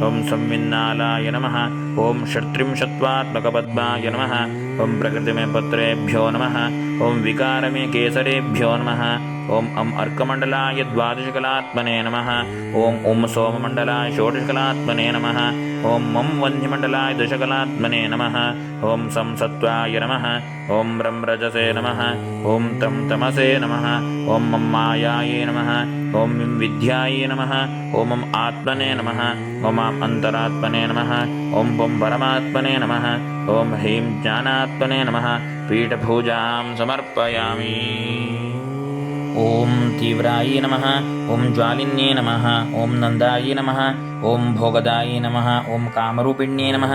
ॐ संविन्नालाय नमः। ॐ षट्त्रिंशत्वात्मकपद्माय नमः। ॐ प्रकृतिमे पत्रेभ्यो नमः। ॐ विकारमे केसरेभ्यो नमः। ॐ अर्कमण्डलाय द्वादशकलात्मने नमः। ॐ सोममण्डलाय षोडशकलात्मने नमः। ॐ वह्निमण्डलाय दशकलात्मने नमः। ॐ संसत्त्वाय नमः। ॐ रजसे नमः। ॐ तमसे नमः। ॐ मायायै नमः। ॐ विद्यायै नमः। ॐ आत्मने नमः। ॐ अन्तरात्मने नमः। ॐ परमात्मने नमः। ॐ ह्रीं ज्ञानात्मने नमः। पीठपूजां समर्पयामि। ॐ तीव्रायै नमः। ॐ ज्वालिन्ये नमः। ॐ नन्दायै नमः। ॐ भोगदायै नमः। ॐ कामरूपिण्ये नमः।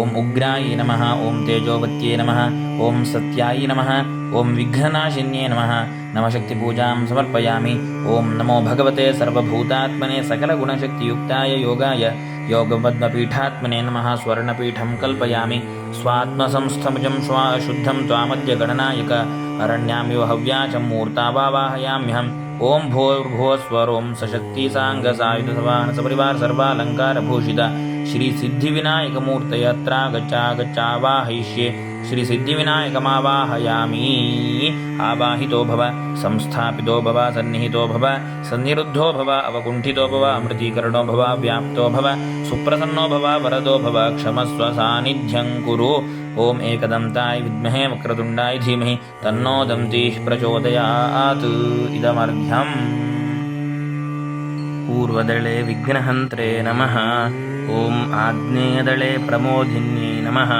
ॐ उग्रायै नमः। ॐ तेजोवत्यै नमः। ॐ सत्यायै नमः। ॐ विघ्ननाशिन्ये नमः। नमशक्तिपूजां समर्पयामि। ॐ नमो भगवते सर्वभूतात्मने सकलगुणशक्तियुक्ताय योगाय योगपद्मपीठात्मने नमः। स्वर्णपीठं कल्पयामि। स्वात्मसंस्थमुजं शुद्धं त्वामद्य गणनायक अरण्यामिव हव्याचं मूर्तावाहयाम्यहम्। ॐ भूर्भुवस्वरों सशक्तिसाङ्गसायुधसवाहन सपरिवार सर्वालङ्कारभूषित श्रीसिद्धिविनायकमूर्तये अत्रागच्चावाहयिष्ये। श्रीसिद्धिविनायकमावाहयामि। आवाहितो भव, संस्थापितो भव, सन्निहितो भव, सन्निरुद्धो भव, अवकुण्ठितो भव, अमृतीकरणो भव, व्याप्तो भव, सुप्रसन्नो भव, वरदो भव, क्षमस्व, सान्निध्यं कुरु। ॐ एकदन्ताय विद्महे वक्रतुण्डाय धीमहि तन्नो दन्तिः प्रचोदयात्। इदमर्घ्यम्। पूर्वदले विघ्नहन्त्रे नमः। ॐ आग्नेयदले प्रमोदिन्ये नमः।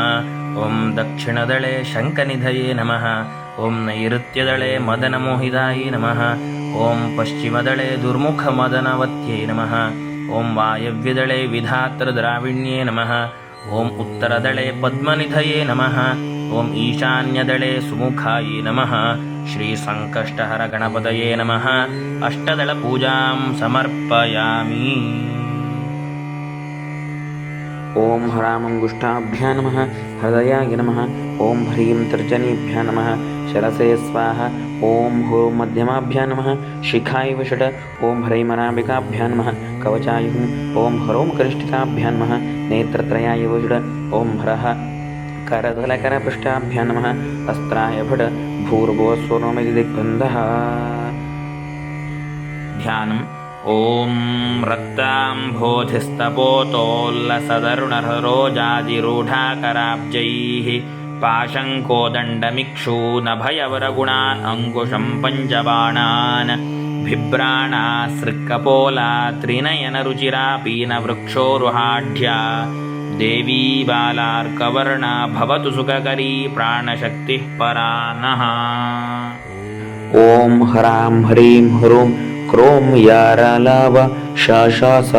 ॐ दक्षिणदले शङ्खनिधये नमः। ॐ नैऋत्यदले मदनमोहितायै नमः। ॐ पश्चिमदले दुर्मुखमदनवत्यै नमः। ॐ वायव्यदले विधातृद्राविण्ये नमः। ॐ उत्तरदले पद्मनिधये नमः। ॐ ईशान्यदले सुमुखायै नमः। श्रीसङ्कष्टहरगणपतये नमः। अष्टदलपूजां समर्पयामि। ॐ हरामङ्गुष्ठाभ्यां नमः। हृदयाय नमः। ॐ ह्रीं तर्जनीभ्यां नमः। शरसे स्वाहा। ॐ हूं मध्यमाभ्यां नमः। शिखाय वषट्। ॐ ह्रैमराम्बिकाभ्यां नमः। कवचाय हुं। ॐ ह्रौं कनिष्ठिकाभ्यां नमः। नेत्रत्रयाय वषट्। ॐ ह्रः करतलकरपृष्ठाभ्यां नमः। अस्त्राय भट्। भूर्भुवस्वरोमिति दिग्बन्धः। ध्यानम्। ॐ रक्ताम्भोधिस्तपोतोल्लसदरुणरोजादिरूढाकराब्जैः पाशङ्कोदण्डमिक्षूनभयवरगुणान् अङ्कुशं पञ्चबाणान् बिभ्राणासृक्कपोला त्रिनयनरुचिरा पीनवृक्षोरुहाढ्या देवी बालार्कवर्णा भवतु सुखकरी प्राणशक्तिः परा नः। ॐ ह्रां ह्रीं ह्रूं क्रों यारालाव श श स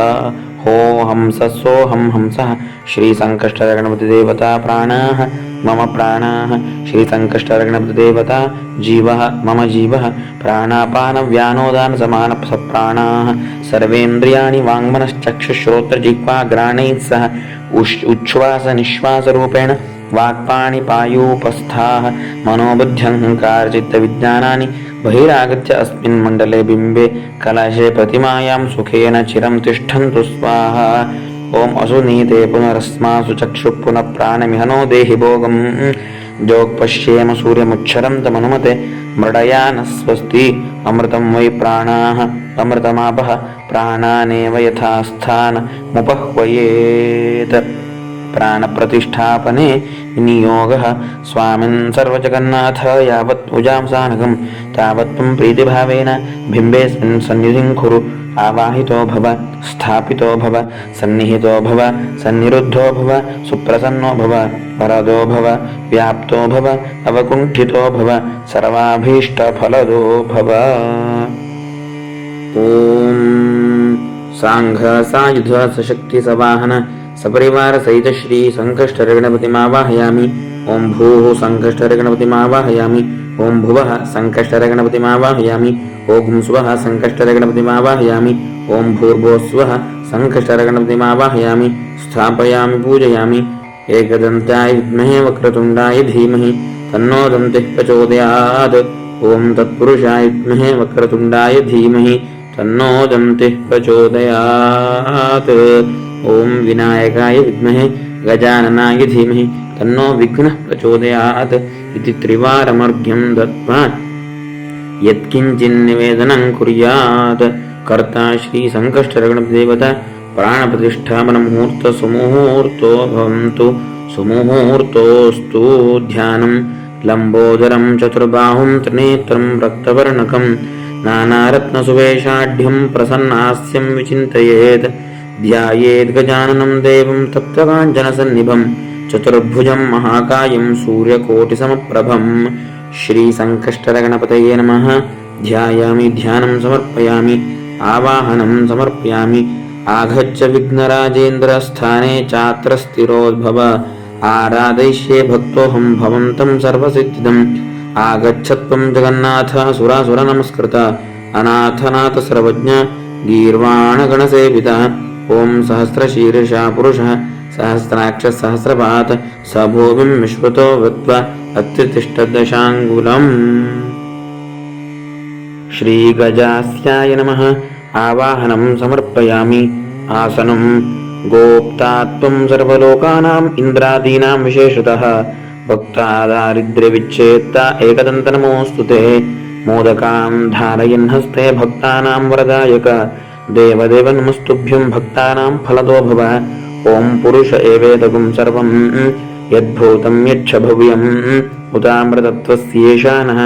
हो हंस सोऽहं हंसः श्रीसङ्कष्टगणपतिदेवता प्राणाः मम प्राणाः श्रीसङ्कष्टगणपतिदेवता जीवः मम जीवः प्राणापानव्यानोदानसमानसप्राणाः सर्वेन्द्रियाणि वाङ्मनश्चक्षुश्रोत्रजिह्वाघ्राणैः सह उच्छ्वासनिश्वासरूपेण वाक्पाणिपायूपस्थाः मनोबुद्ध्यहङ्कारचित्तविज्ञानानि बहिरागत्य अस्मिन् मण्डले बिम्बे कलशे प्रतिमायां सुखेन चिरं तिष्ठन्तु स्वाहा। ॐ असुनीते पुनरस्मासु चक्षुः पुनः प्राणमिहनो देहि भोगम् जोक्पश्येम सूर्यमुच्छरं तमनुमते मृडया न स्वस्ति अमृतं वै प्राणाः अमृतमापः प्राणानेव यथास्थानमुपह्वयेत् प्राणप्रतिष्ठापने विनियोगः स्वामिन् सर्वजगन्नाथ यावत् उजांसानकं तावत् त्वं प्रीतिभावेन बिम्बेऽस्मिन् सन्निधिं कुरु आवाहितो भव स्थापितो भव सन्निहितो भव सन्निरुद्धो भव सुप्रसन्नो भव वरदो भव व्याप्तो भव अवकुण्ठितो भव सर्वाभीष्टफलदो भव। ॐ सांघ सायुध सशक्ति सवाहन सपरिवार सहित श्री संकष्टगणपतिमावाहयामि। ओं भूः संकष्टगणपतिमावाहयामि। ओं भुवः संकष्टगणपतिमावाहयामि। ओं स्वः संकष्टगणपतिमावाहयामि। ओं भूर्भुवस्वः संकष्टगणपतिमावाहयामि। स्थापयामि पूजयामि। एकदन्ताय विद्महे वक्रतुण्डाय धीमहि तन्नो दन्तिः प्रचोदयात्। ओं तत्पुरुषाय विद्महे वक्रतुण्डाय धीमहि तन्नो दन्तिः प्रचोदयात्। ओं विनायकाय विद्महे गजाननाय धीमहि तन्नो विघ्नः प्रचोदयात् इति त्रिवारमर्घ्यं दत्त्वा यत्किञ्चिन्निवेदनं कुर्यात्। कर्ता श्री संकष्टगणपतिदेवता प्राणप्रतिष्ठापनमुहूर्त सुमुहूर्तो भवन्तु सुमुहूर्तोऽस्तु। ध्यानं लम्बोदरं चतुर्बाहुं त्रिनेत्रं रक्तवर्णकं नानारत्नसुवेशाढ्यं प्रसन्नास्यं विचिन्तयेत्। ध्यायेत् गजाननं देवं तप्तकाञ्चनसन्निभं चतुर्भुजं महाकायं सूर्यकोटिसमप्रभं। श्रीसङ्कष्टगणपतये नमः। ध्यायामि ध्यानं समर्पयामि आवाहनं समर्पयामि। आगच्छ विघ्नराजेन्द्रस्थाने चात्र स्थिरोद्भव आराधयिष्ये भक्तोऽहं भवन्तं सर्वसिद्धिदम्। आगच्छत्वं जगन्नाथ सुरासुरनमस्कृत अनाथनाथ सर्वज्ञ गीर्वाणगणसेवितः। ॐ सहस्रशीर्षा पुरुषः सहस्राक्ष सहस्रपात् स भूमिं विश्वतो वत्वा अत्युत्तिष्ठदशाङ्गुलम्। श्रीगजास्याय नमः। आवाहनं समर्पयामि। आसनं गोप्तात्वं सर्वलोकानाम् इन्द्रादीनां विशेषतः भक्तादारिद्र्यविच्छेत्ता एकदन्तनमोऽस्तु ते। मोदकां धारयन् हस्ते भक्तानां वरदायक देवदेव नमस्तुभ्यं भक्तानां फलदो भव। ॐ पुरुष एवेदगुं सर्वं यद्भूतं यच्छ भव्यम् उतामृतत्वस्येषानः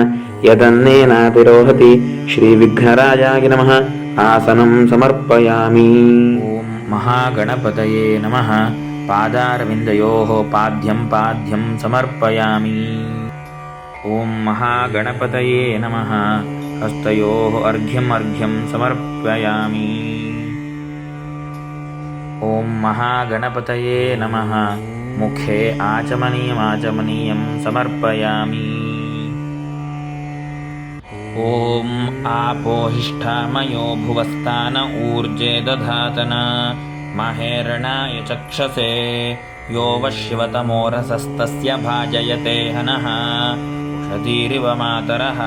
यदन्नेनातिरोहति। श्रीविघ्नराजाय नमः। आसनं समर्पयामि। ॐ महागणपतये नमः। पादारविन्दयोः पाद्यं समर्पयामि। ॐ महागणपतये नमः। हस्तयोः अर्घ्यं समर्पयामि। ॐ महागणपतये नमः। मुखे आचमनीयं समर्पयामि। ॐ आपोहिष्ठामयो भुवस्तान ऊर्जे दधातन महेरणाय चक्षसे यो वश्यवतमोरसस्तस्य भाजयते हनः उषतीरिव मातरः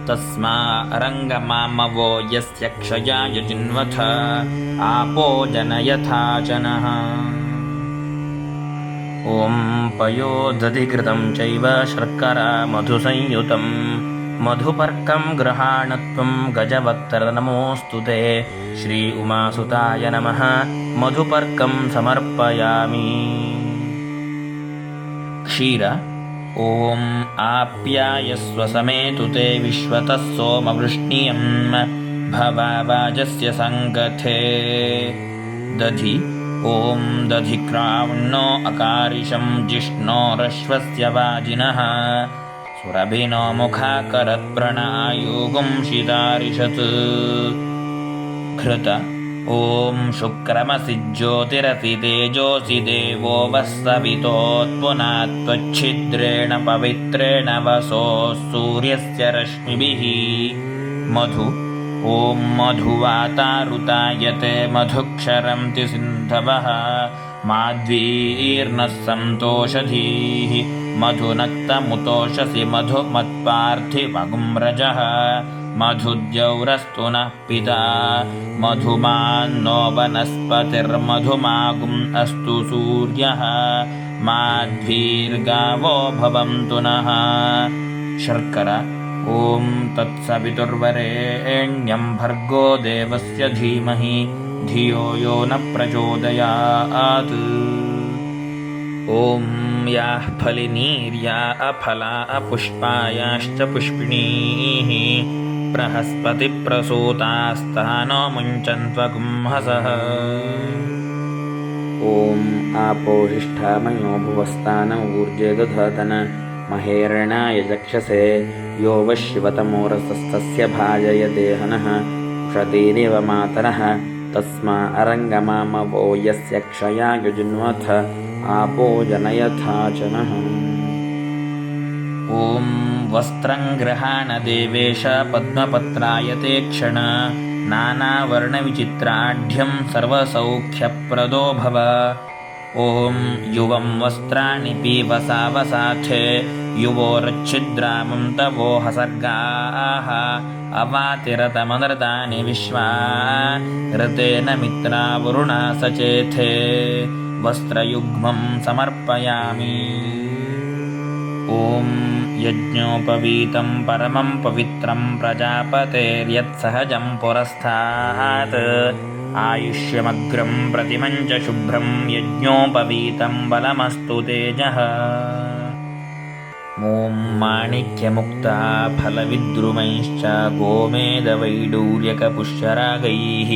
तस्मा रङ्गमामवो यस्य क्षयाय जिन्वथ आपो जनयथा जनः। ॐ पयोदधिकृतं चैव शर्करा मधुसंयुतं मधुपर्कं गृहाणत्वं गजवक्त्रनमोऽस्तु ते। श्री उमासुताय नमः। मधुपर्कं समर्पयामि। क्षीर ॐ आप्यायस्व समेतु ते विश्वतः सोमवृष्णियं भवावाजस्य सङ्गथे। दधि ॐ दधिक्रावण्णो अकारिशं जिष्णोरश्वस्य वाजिनः सुरभिनो मुखाकरत्प्रणआयुगुं शितारिषत्। घृत ॐ शुक्रमसि ज्योतिरसि तेजोऽसि देवो वः सवितोत्पुनात्वच्छिद्रेण पवित्रेण वसोः सूर्यस्य रश्मिभिः मधु ॐ मधुवातारुतायते मधुक्षरन्ति सिन्धवः माध्वीर्नः सन्तोषधीः मधुनक्तमुतोषसि मधुमत्पार्थिवगुम्रजः मधुद्यौरस्तु नः पिता मधुमान्नो वनस्पतिर्मधुमागुम् अस्तु सूर्यः माध्वीर्गावो भवन्तु नः शर्करा ॐ तत्सवितुर्वरेण्यं भर्गो देवस्य धीमहि धियो यो न प्रचोदयात् ॐ याः फलिनीर्या अफला अपुष्पायाश्च पुष्पिणीः बृहस्पतिप्रसूतास्तानो मुञ्चन्त्वगुंहसः ॐ आपोहिष्ठामयो भुवस्तानमूर्जे दधातन महेरणाय चक्षसे यो वः शिवतमोरसस्तस्य भाजय देहनः उषतीरिव मातरः तस्मा अरङ्गमामवो यस्य क्षया युजुन्वथ आपो जनयथा च नः ॐ वस्त्रं गृहाण देवेश पद्मपत्रायते क्षण नानावर्णविचित्राढ्यं सर्वसौख्यप्रदो भव ॐ युवं वस्त्राणि पीवसावसाथे युवोरच्छिद्रामं तवो हसर्गाः अवातिरतमनृतानि विश्वा ऋतेन मित्रा वरुणा सचेथे वस्त्रयुग्मं समर्पयामि ॐ यज्ञोपवीतं परमं पवित्रं प्रजापतेर्यत्सहजं पुरस्तात् आयुष्यमग्रं प्रतिमं च शुभ्रं यज्ञोपवीतं बलमस्तु तेजः ॐ माणिक्यमुक्ता फलविद्रुमैश्च गोमेदवैडूर्यकपुष्यरागैः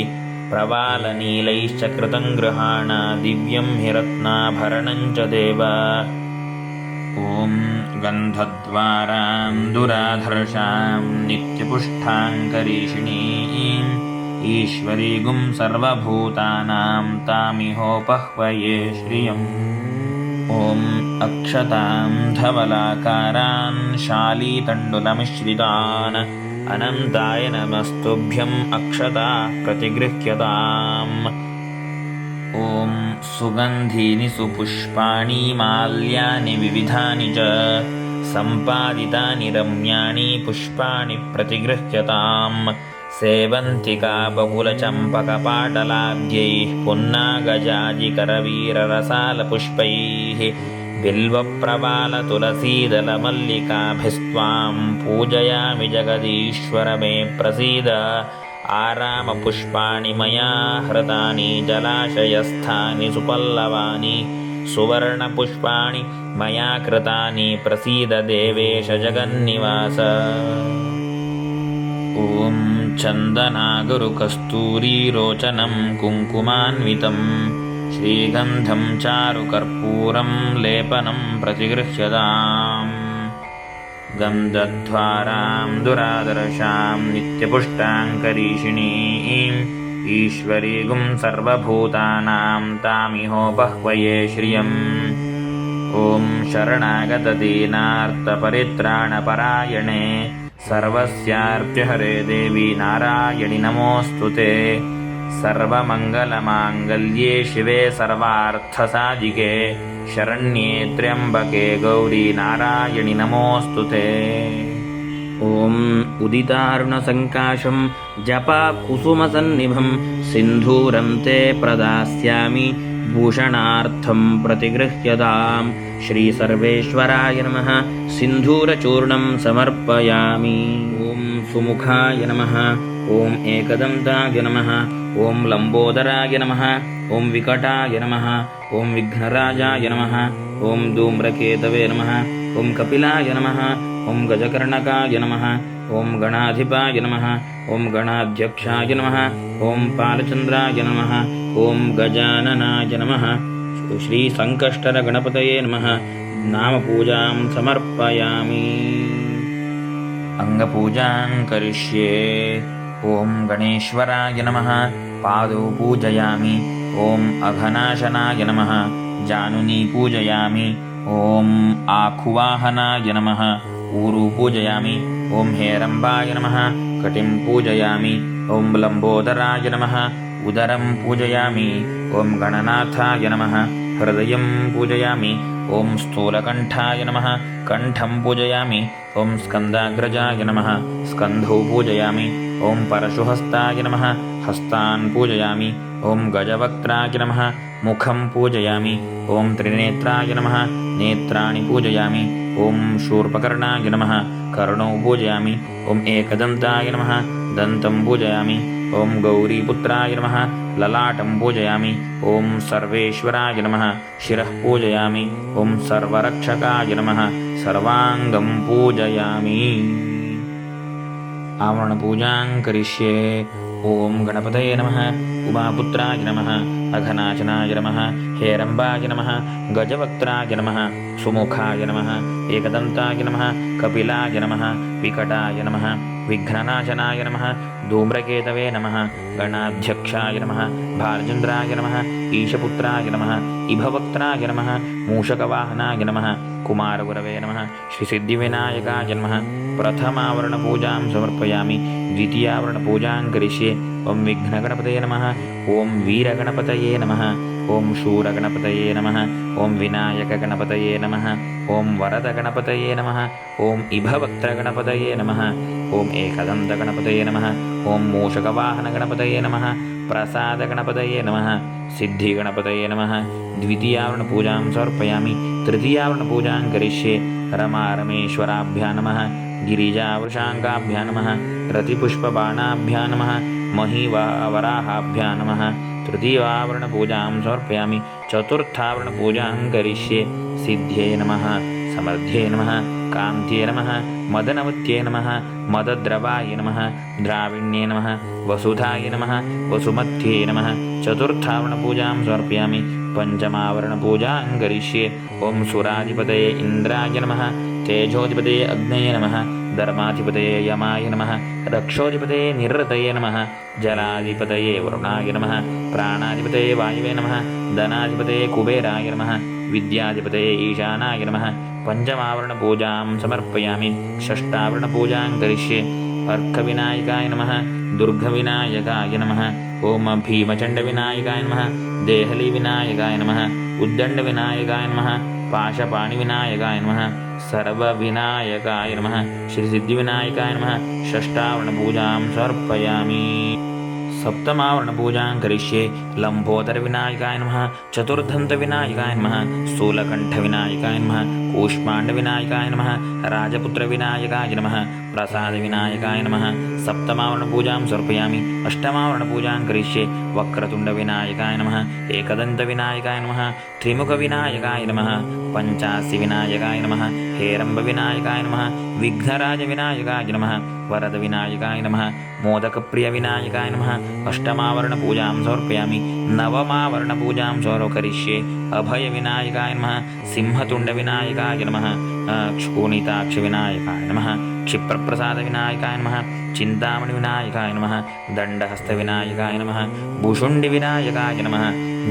प्रवालनीलैश्च कृतं गृहाण दिव्यं हि रत्नाभरणं च देव ॐ गन्धद्वारां दुराधर्षां नित्यपुष्ठाङ्करीषिणीम् ईश्वरीगुं सर्वभूतानां तामिहोपह्वये श्रियम् ॐ अक्षतां धवलाकारान् शालीतण्डुलमिश्रितान् अनन्ताय नमस्तुभ्यम् अक्षता प्रतिगृह्यताम् ॐ सुगन्धीनि सुपुष्पाणि माल्यानि विविधानि च सम्पादितानि रम्याणि पुष्पाणि प्रतिगृह्यताम् सेवन्तिका बकुलचम्पकपाटलाद्यैः पुन्नागजाजिकरवीररसालपुष्पैः बिल्वप्रवालतुलसीदलमल्लिकाभिस्त्वां पूजयामि जगदीश्वर मे प्रसीद आरामपुष्पाणि मया हृतानि जलाशयस्थानि सुपल्लवानि सुवर्णपुष्पाणि मया कृतानि प्रसीद देवेश जगन्निवास ॐ चन्दनागुरुकस्तूरीरोचनं कुङ्कुमान्वितं श्रीगन्धं चारुकर्पूरं लेपनं प्रतिगृह्यताम् गन्धद्वारां दुरादर्शां नित्यपुष्टाङ्करीषिणीम् ईश्वरीगुं सर्वभूतानां तामिहोपह्वये श्रियम् ॐ शरणागतदीनार्तपरित्राणपरायणे सर्वस्यार्त्यहरे देवी नारायणि नमोऽस्तु ते सर्वमङ्गलमाङ्गल्ये शिवे सर्वार्थसाधिके शरण्ये त्र्यम्बके गौरी नारायणि नमोऽस्तु ते ॐ उदितारुणसङ्काशं जपाकुसुमसन्निभं सिन्धूरं ते प्रदास्यामि भूषणार्थं प्रतिगृह्यताम् श्रीसर्वेश्वराय नमः सिन्धूरचूर्णं समर्पयामि ॐ सुमुखाय नमः ॐ एकदन्ताय नमः ॐ लम्बोदराय नमः ॐ विकटाय नमः ॐ विघ्नराजाय नमः ॐ धूम्रकेतवे नमः ॐ कपिलाय नमः ॐ गजकर्णकाय नमः ॐ गणाधिपाय नमः ॐ गणाध्यक्षाय नमः ॐ पालचन्द्राय नमः ॐ गजाननाय नमः श्रीसङ्कष्टरगणपतये नमः नामपूजां समर्पयामि अङ्गपूजां करिष्ये ॐ गणेश्वराय नमः पादौ पूजयामि। ॐ अघनाशनाय नमः। जानुनी पूजयामि। ॐ आखुवाहनाय नमः। ऊरु पूजयामि। ॐ हेरम्बाय नमः। कटिं पूजयामि। ॐ लम्बोदराय नमः। उदरं पूजयामि। ॐ गणनाथाय नमः। हृदयं पूजयामि। ॐ स्थूलकण्ठाय नमः। कण्ठं पूजयामि। ॐ स्कन्दाग्रजाय नमः। स्कन्धौ पूजयामि। ॐ परशुहस्ताय नमः। हस्तान् पूजयामि। ॐ गजवक्त्राय नमः। मुखं पूजयामि। ॐ त्रिनेत्राय नमः। नेत्राणि पूजयामि। ॐ शूर्पकर्णाय नमः। कर्णौ पूजयामि। ॐ एकदन्ताय नमः। दन्तं पूजयामि। ॐ गौरीपुत्राय नमः। ललाटं पूजयामि। ॐ सर्वेश्वराय नमः। शिरः पूजयामि। ॐ सर्वरक्षकाय नमः। सर्वाङ्गं पूजयामि। आवरणपूजां करिष्ये। ॐ गणपतये नमः। उमापुत्राय नमः। अघनाशनाय नमः। हेरम्बाय नमः। गजवक्त्राय नमः। सुमुखाय नमः। एकदन्ताय नमः। कपिलाय नमः। विकटाय नमः। विघ्ननाशनाय नमः। धूम्रकेतवे नमः। गणाध्यक्षाय नमः। भार्जेन्द्राय नमः। ईशपुत्राय नमः। इभवक्त्राय नमः। मूषकवाहनाय नमः। कुमारगुरवे नमः। श्रीसिद्धिविनायकाय नमः। प्रथमावरणपूजां समर्पयामि। द्वितीयावरणपूजां करिष्ये। ॐ विघ्नगणपतये नमः। ॐ वीरगणपतये नमः। ॐ शूरगणपतये नमः। ॐ विनायकगणपतये नमः। ॐ वरदगणपतये नमः। ॐ इभवक्त्रगणपतये नमः। ॐ एकदन्तगणपतये नमः। ॐ मूषकवाहनगणपतये नमः। प्रसादगणपतये नमः। सिद्धिगणपतये नमः। द्वितीयावरणपूजां समर्पयामि। तृतीयावरणपूजां करिष्ये। रमारमेश्वराभ्यां नमः। गिरिजावृषाङ्काभ्यां नमः। रतिपुष्पबाणाभ्यां नमः। महीवराहाभ्यां नमः। तृतीयावरणपूजां समर्पयामि। चतुर्थावरणपूजां करिष्ये। सिद्ध्ये नमः। समर्ध्ये नमः। कान्त्ये नमः। मदनवत्ये नमः। मदद्रवाय नमः। द्राविण्ये नमः। वसुधाय नमः। वसुमत्ये नमः। चतुर्थावरणपूजां समर्पयामि। पञ्चमावरणपूजां करिष्ये। ॐ सुराधिपतये इन्द्राय नमः। तेजोधिपतये अग्नये नमः। धर्माधिपतये यमाय नमः। रक्षोधिपतये निरृतये नमः। जलाधिपतये वरुणाय नमः। प्राणाधिपतये वायुवे नमः। धनाधिपतये कुबेराय नमः। विद्याधिपतये ईशानाय नमः। पञ्चमावरणपूजां समर्पयामि। षष्ठावरणपूजां करिष्ये। अर्कविनायकाय नमः। दुर्गविनायकाय नमः। ॐ भीमचण्डविनायकाय नमः। देहलीविनायकाय नमः। उद्दण्डविनायकाय नमः। पाशपाणिविनायकाय नमः। सर्वविनायकाय नमः। श्रीसिद्धिविनायकाय नमः। षष्ठावरणपूजां समर्पयामि। सप्तमावरणपूजां करिष्ये। लम्बोदरविनायकाय नमः। चतुर्दन्तविनायकाय नमः। स्थूलकण्ठविनायकाय नमः। कूष्माण्डविनायकाय नमः। राजपुत्रविनायकाय नमः। प्रसादविनायकाय नमः। सप्तमावरणपूजां समर्पयामि। अष्टमावरणपूजां करिष्ये। वक्रतुण्डविनायकाय नमः। एकदन्तविनायकाय नमः। त्रिमुखविनायकाय नमः। पञ्चासिविनायकाय नमः। हेरम्बविनायकाय नमः। विघ्नराजविनायकाय नमः। वरदविनायकाय नमः। मोदकप्रियविनायकाय नमः। अष्टमावरणपूजां समर्पयामि। नवमावरणपूजां करिष्ये। अभयविनायकाय नमः। सिंहतुण्डविनायकाय नमः। क्षोणिताक्षविनायकाय नमः। क्षिप्रप्रसादविनायकाय नमः। चिन्तामणिविनायकाय नमः। दण्डहस्तविनायकाय नमः। भुषुण्डिविनायकाय नमः।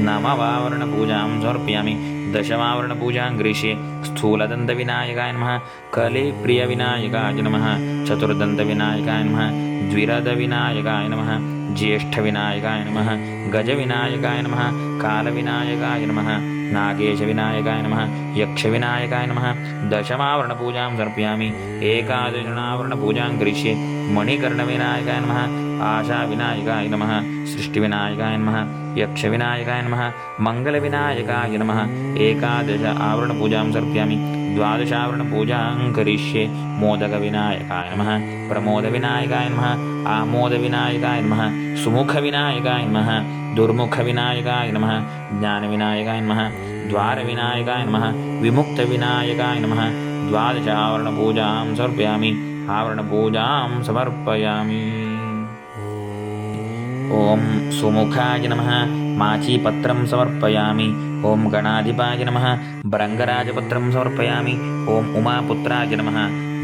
नवमावरणपूजां समर्पयामि। दशमावरणपूजां करिष्ये। स्थूलदन्तविनायकाय नमः। कलिप्रियविनायकाय नमः। चतुर्दन्तविनायकाय नमः। द्विरदविनायकाय नमः। ज्येष्ठविनायकाय नमः। गजविनायकाय नमः। कालविनायकाय नमः। नागेशविनायकाय नमः। यक्षविनायकाय नमः। दशमावरणपूजां समर्पयामि। एकादशावरणपूजां करिष्ये। मणिकर्णविनायकाय नमः। आशाविनायकाय नमः। सृष्टिविनायकाय नमः। यक्षविनायकाय नमः। मङ्गलविनायकाय नमः। एकादश आवरणपूजां समर्पयामि। द्वादशावरणपूजां करिष्ये। मोदकविनायकाय नमः। प्रमोदविनायकाय नमः। आमोदविनायकाय नमः। सुमुखविनायकाय नमः। दुर्मुखविनायकाय नमः। ज्ञानविनायकाय नमः। द्वारविनायकाय नमः। विमुक्तविनायकाय नमः। द्वादशावरणपूजां समर्पयामि। आवरणपूजां समर्पयामि। ॐ सुमुखाय नमः। माचीपत्रं समर्पयामि। ॐ गणाधिपाय नमः। भृङ्गराजपत्रं समर्पयामि। ॐ उमापुत्राय नमः।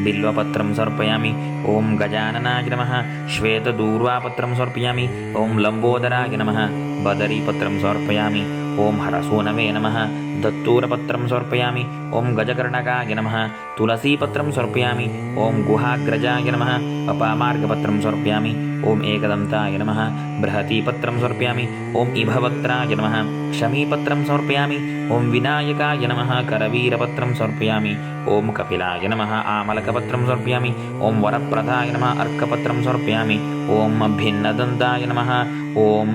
बिल्वपत्रं समर्पयामि ॐ गजाननाय नमः श्वेतदूर्वापत्रं समर्पयामि ॐ लम्बोदराय नमः बदरीपत्रं समर्पयामि ॐ हरसूनवे नमः दत्तूरपत्रं समर्पयामि ॐ गजकर्णकाय नमः तुलसीपत्रं समर्पयामि ॐ गुहाग्रजाय नमः अपामार्गपत्रं समर्पयामि ॐ एकदन्ताय नमः बृहतीपत्रं समर्पयामि ॐ इभवक्त्राय नमः शमीपत्रं समर्पयामि ॐ विनायकाय नमः करवीरपत्रं समर्पयामि ॐ कपिलाय नमः आमलकपत्रं समर्पयामि ॐ वरप्रदाय नमः अर्कपत्रं समर्पयामि ॐ भिन्नदन्ताय नमः ॐ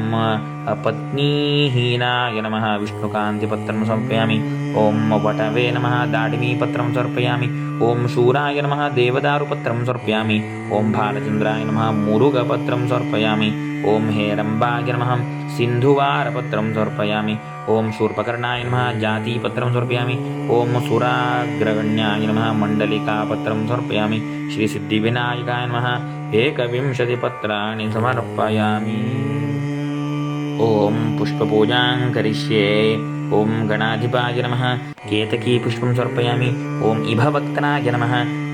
पत्नीहीनाय नमः विष्णुकान्तिपत्रं समर्पयामि ॐ वटवे नमः दाडिमीपत्रं समर्पयामि ॐ शूराय नमः देवदारुपत्रं समर्पयामि ॐ भालचन्द्राय नमः मुरुगपत्रं समर्पयामि ॐ हेरम्बाय नमः सिन्धुवारपत्रं समर्पयामि ॐ शूर्पकर्णाय नमः जातीपत्रं समर्पयामि ॐ सुराग्रगण्याय नमः मण्डलिकापत्रं समर्पयामि श्रीसिद्धिविनायकाय नमः 21 समर्पयामि ॐ पुष्पपूजां करिष्ये ॐ गणाधिपाय नमः केतकीपुष्पं समर्पयामि ॐ इभवक्त्राय नमः